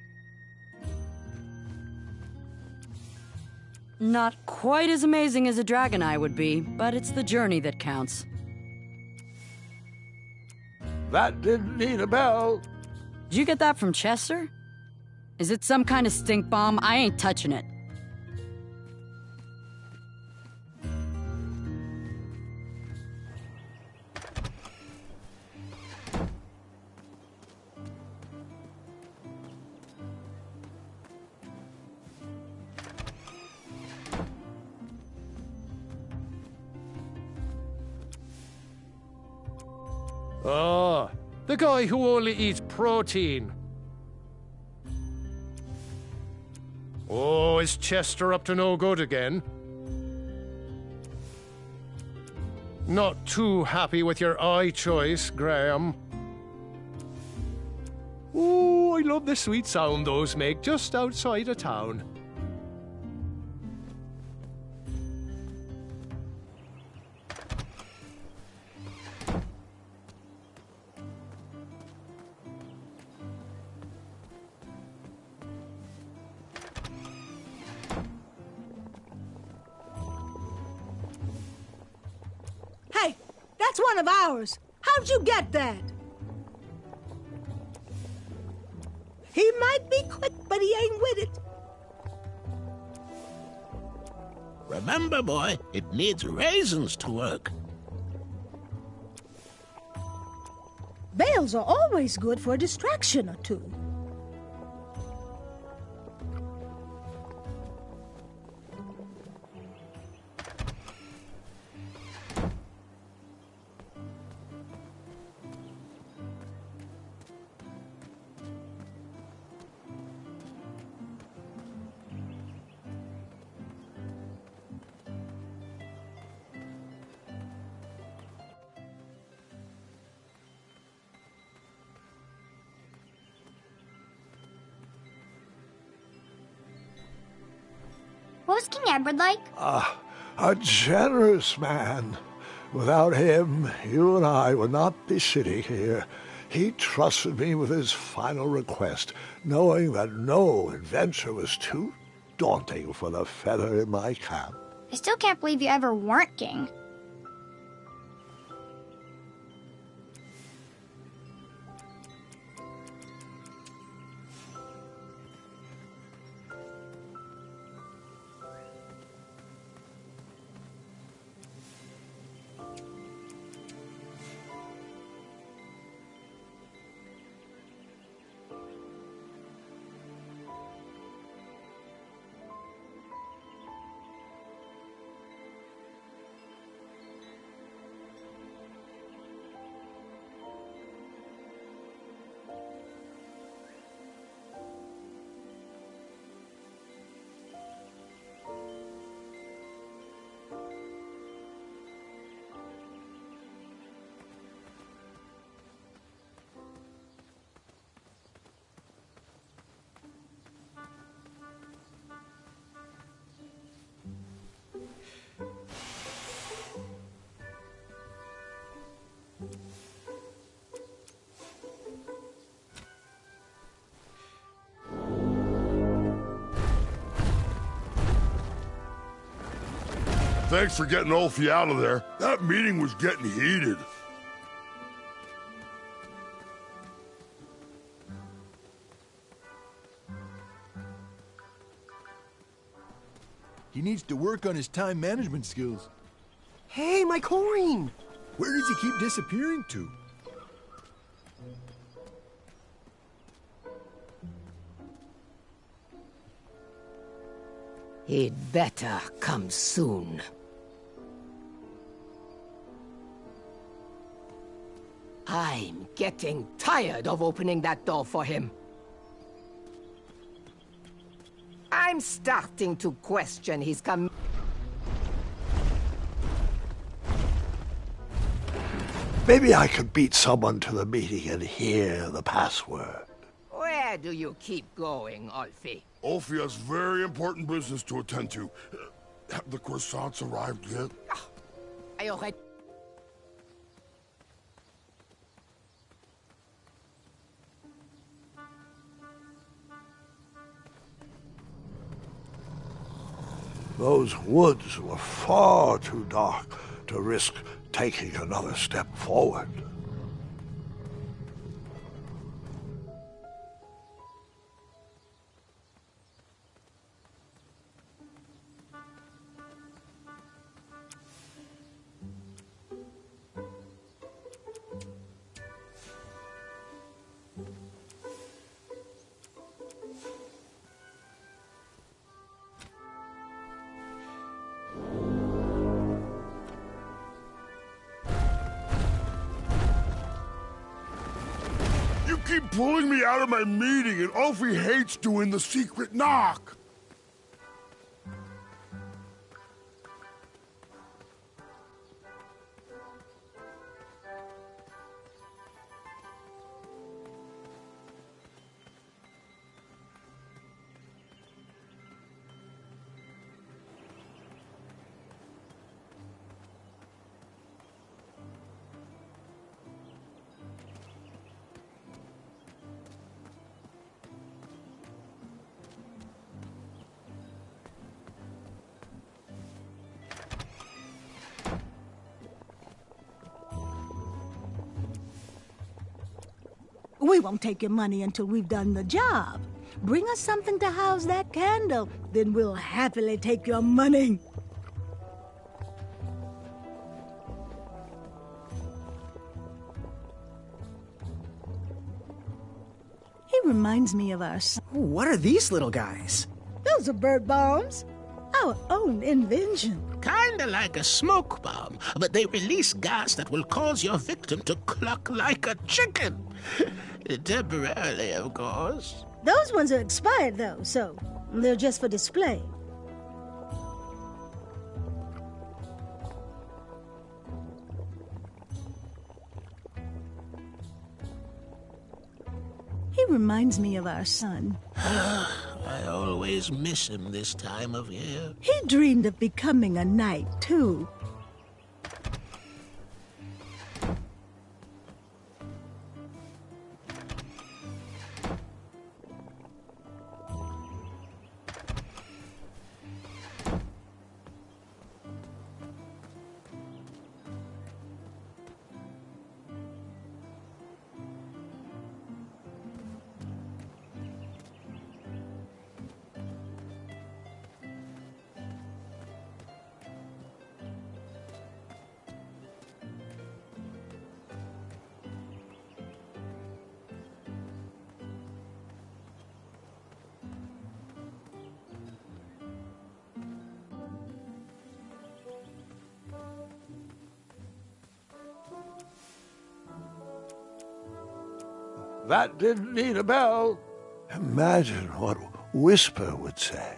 Not quite as amazing as a dragon eye would be, but it's the journey that counts. That didn't need a bell. Did you get that from Chester? Is it some kind of stink bomb? I ain't touching it. Ah, the guy who only eats protein. Oh, is Chester up to no good again? Not too happy with your eye choice, Graham. Oh, I love the sweet sound those make just outside of town. Hey, that's one of ours. How'd you get that? He might be quick, but he ain't with it. Remember, boy, it needs raisins to work. Bales are always good for a distraction or two. What was King Edward like? A generous man. Without him, you and I would not be sitting here. He trusted me with his final request, knowing that no adventure was too daunting for the feather in my cap. I still can't believe you ever weren't king. Thanks for getting Ulfie out of there. That meeting was getting heated. He needs to work on his time management skills. Hey, my coin! Where does he keep disappearing to? He'd better come soon. I'm getting tired of opening that door for him. I'm starting to question his Maybe I could beat someone to the meeting and hear the password. Where do you keep going, Ulfie? Ulfie has very important business to attend to. Have the croissants arrived yet? I already... Those woods were far too dark to risk taking another step forward. keep pulling me out of my meeting, and Ulfie hates doing the secret knock. We won't take your money until we've done the job. Bring us something to house that candle, then we'll happily take your money. He reminds me of our son. What are these little guys? Those are bird bombs. Our own invention. Kinda like a smoke bomb, but they release gas that will cause your victim to cluck like a chicken. Temporarily, of course. Those ones are expired, though, so they're just for display. He reminds me of our son. I always miss him this time of year. He dreamed of becoming a knight, too. That didn't need a bell. Imagine what Whisper would say.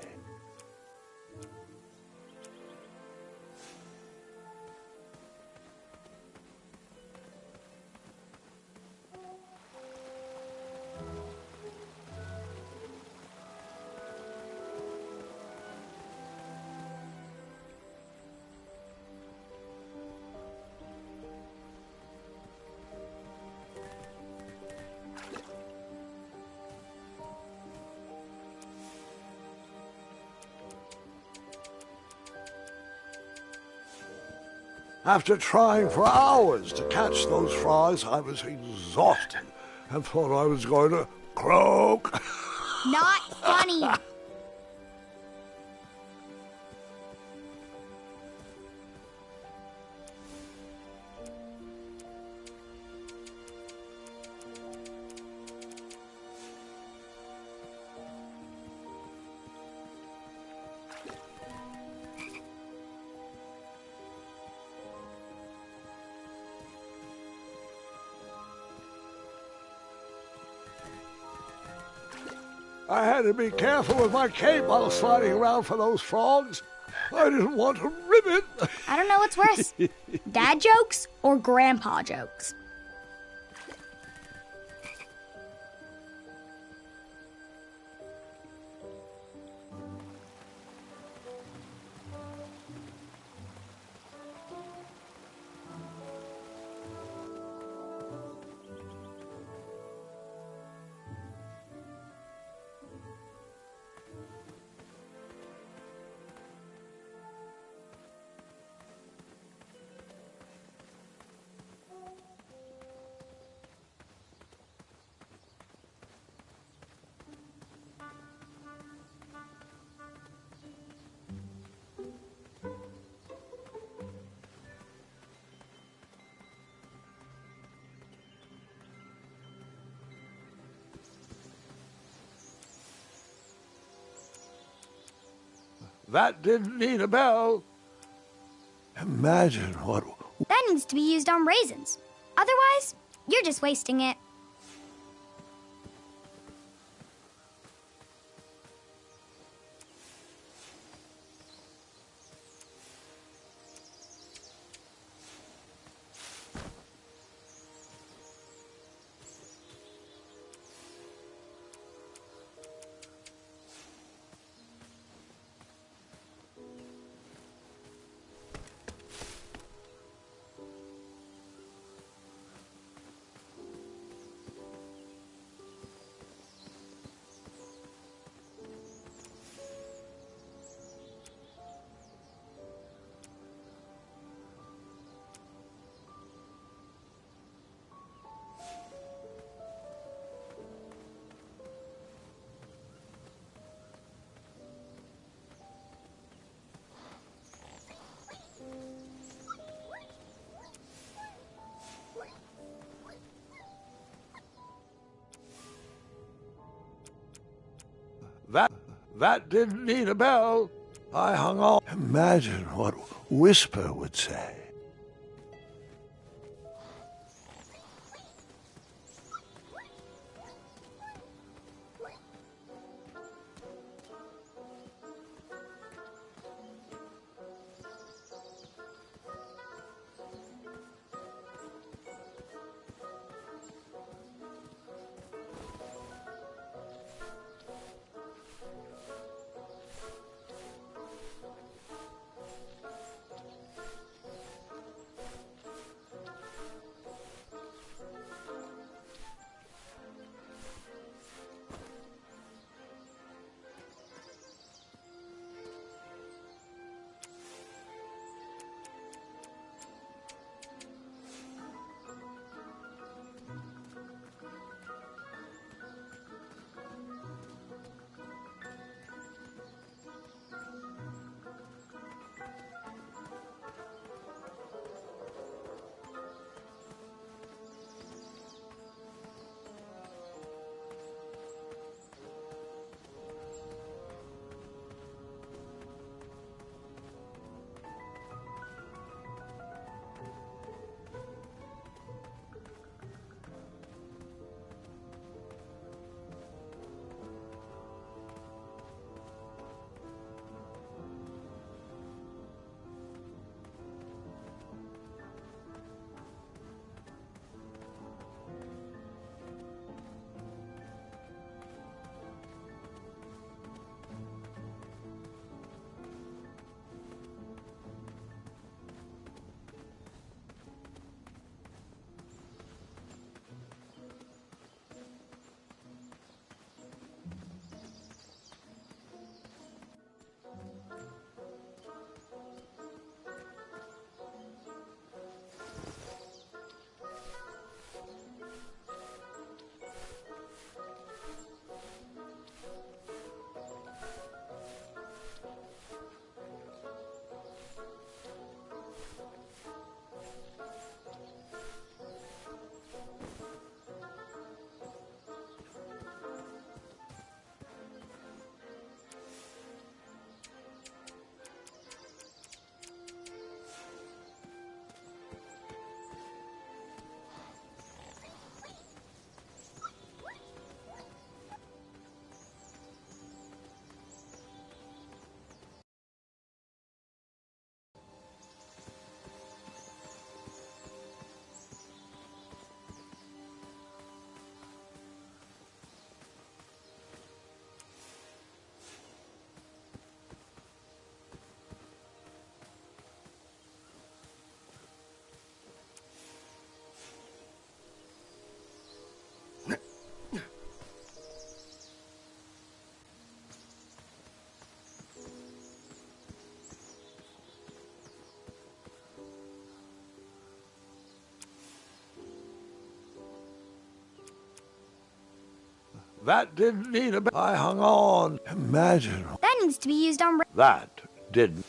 After trying for hours to catch those frogs, I was exhausted and thought I was going to croak. Not funny. I had to be careful with my cape while sliding around for those frogs. I didn't want to rip it. I don't know what's worse, dad jokes or grandpa jokes. That didn't need a bell. Imagine what... That needs to be used on raisins. Otherwise, you're just wasting it. That didn't need a bell. I hung on. Imagine what Whisper would say. That didn't need a bell. I hung on. Imagine. That needs to be used on... That didn't.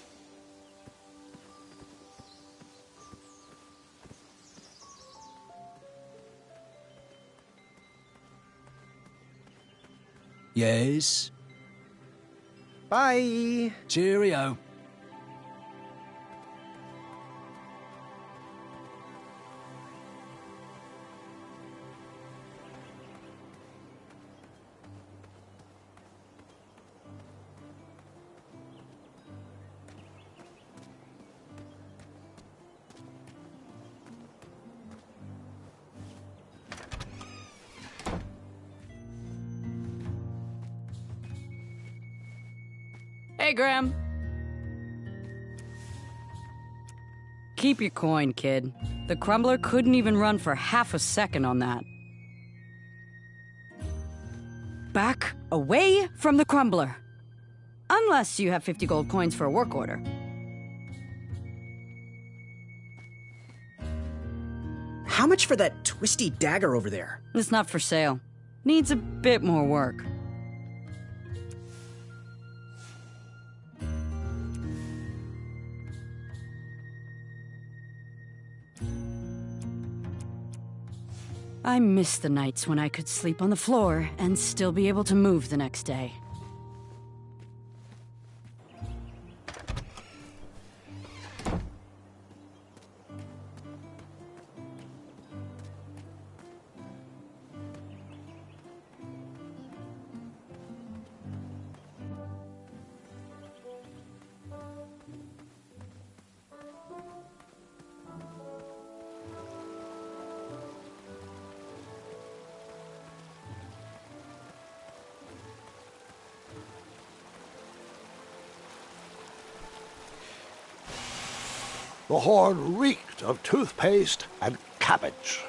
Yes? Bye. Cheerio. Hey, Graham. Keep your coin, kid. The Crumbler couldn't even run for half a second on that. Back away from the Crumbler. Unless you have 50 gold coins for a work order. How much for that twisty dagger over there? It's not for sale. Needs a bit more work. I miss the nights when I could sleep on the floor and still be able to move the next day. The horn reeked of toothpaste and cabbage.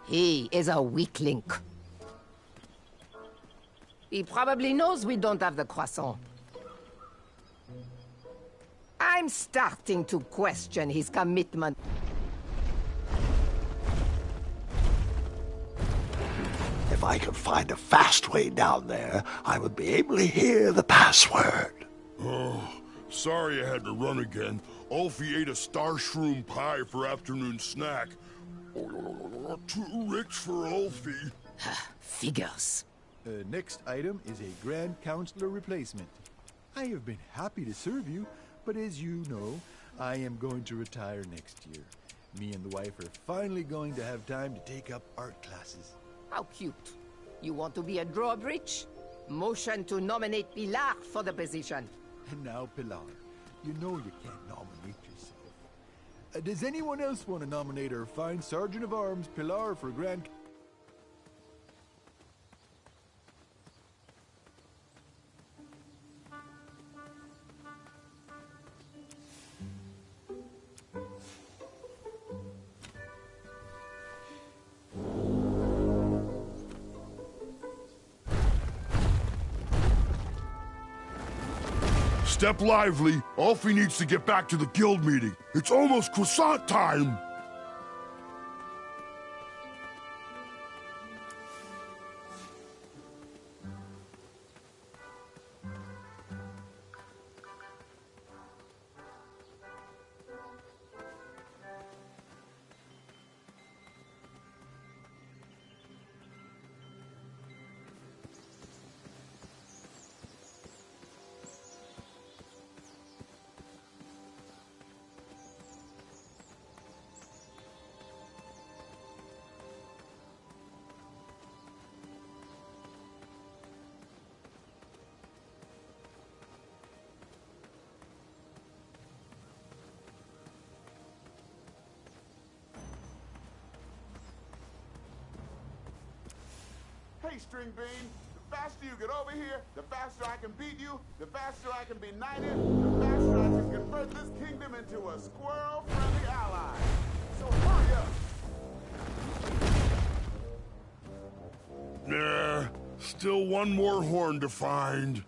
He is a weak link. He probably knows we don't have the croissant. I'm starting to question his commitment. If I could find a fast way down there, I would be able to hear the password. Oh, sorry I had to run again. Ulfie ate a star shroom pie for afternoon snack. Too rich for Ulfie. Figures. Next item is a Grand Counselor replacement. I have been happy to serve you, but as you know, I am going to retire next year. Me and the wife are finally going to have time to take up art classes. How cute. You want to be a drawbridge? Motion to nominate Pilar for the position. And now, Pilar, you know you can't nominate yourself. Does anyone else want to nominate our fine Sergeant of Arms, Pilar, for Grand... Step lively. Ulfie needs to get back to the guild meeting. It's almost croissant time. Hey, String Bean, the faster you get over here, the faster I can beat you, the faster I can be knighted, the faster I can convert this kingdom into a squirrel-friendly ally. So hurry up. Nah, still one more horn to find.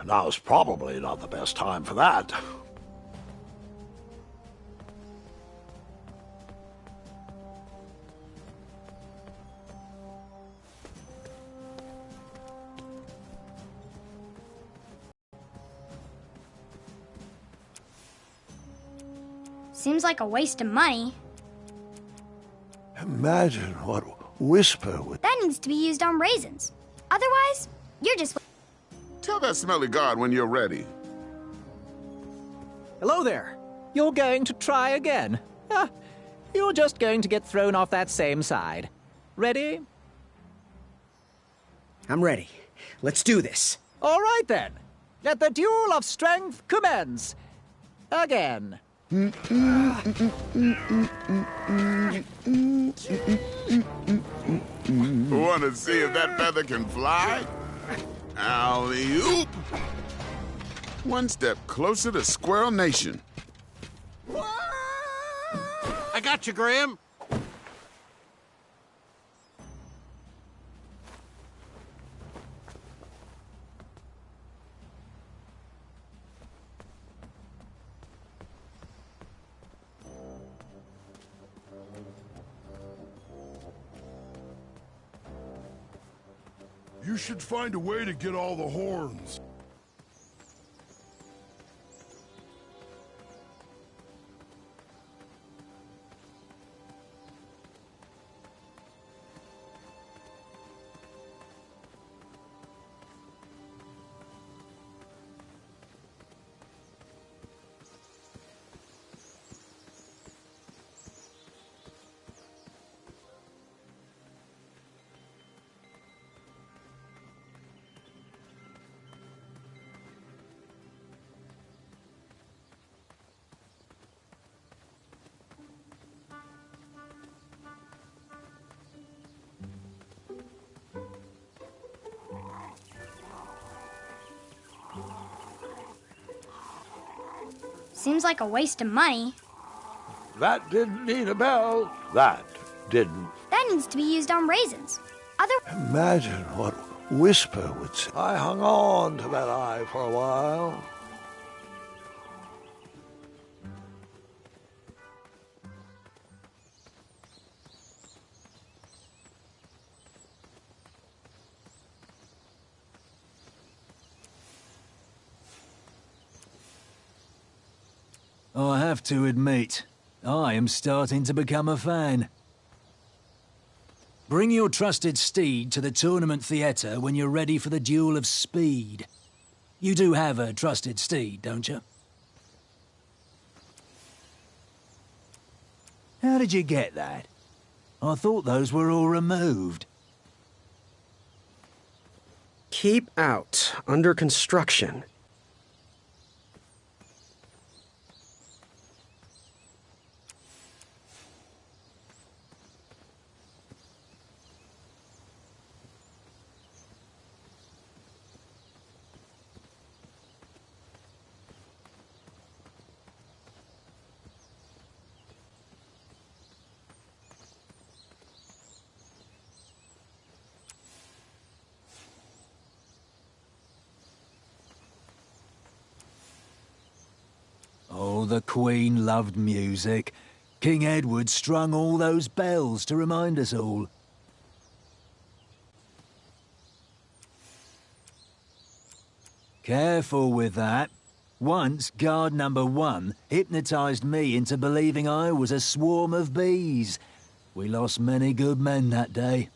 Now's probably not the best time for that. Seems like a waste of money. Imagine what Whisper would... That needs to be used on raisins. Otherwise, you're just... Tell that smelly guard when you're ready. Hello there. You're going to try again? You're just going to get thrown off that same side. Ready? I'm ready. Let's do this. All right, then. Let the duel of strength commence. Again. Want to see if that feather can fly? Alley-oop! One step closer to Squirrel Nation. I got you, Graham. You should find a way to get all the horns. Seems like a waste of money. That didn't need a bell. That didn't. That needs to be used on raisins. Imagine what Whisper would say. I hung on to that eye for a while. I have to admit, I am starting to become a fan. Bring your trusted steed to the tournament theatre when you're ready for the duel of speed. You do have a trusted steed, don't you? How did you get that? I thought those were all removed. Keep out. Under construction. Oh, the Queen loved music. King Edward strung all those bells to remind us all. Careful with that. Once, guard number 1 hypnotized me into believing I was a swarm of bees. We lost many good men that day.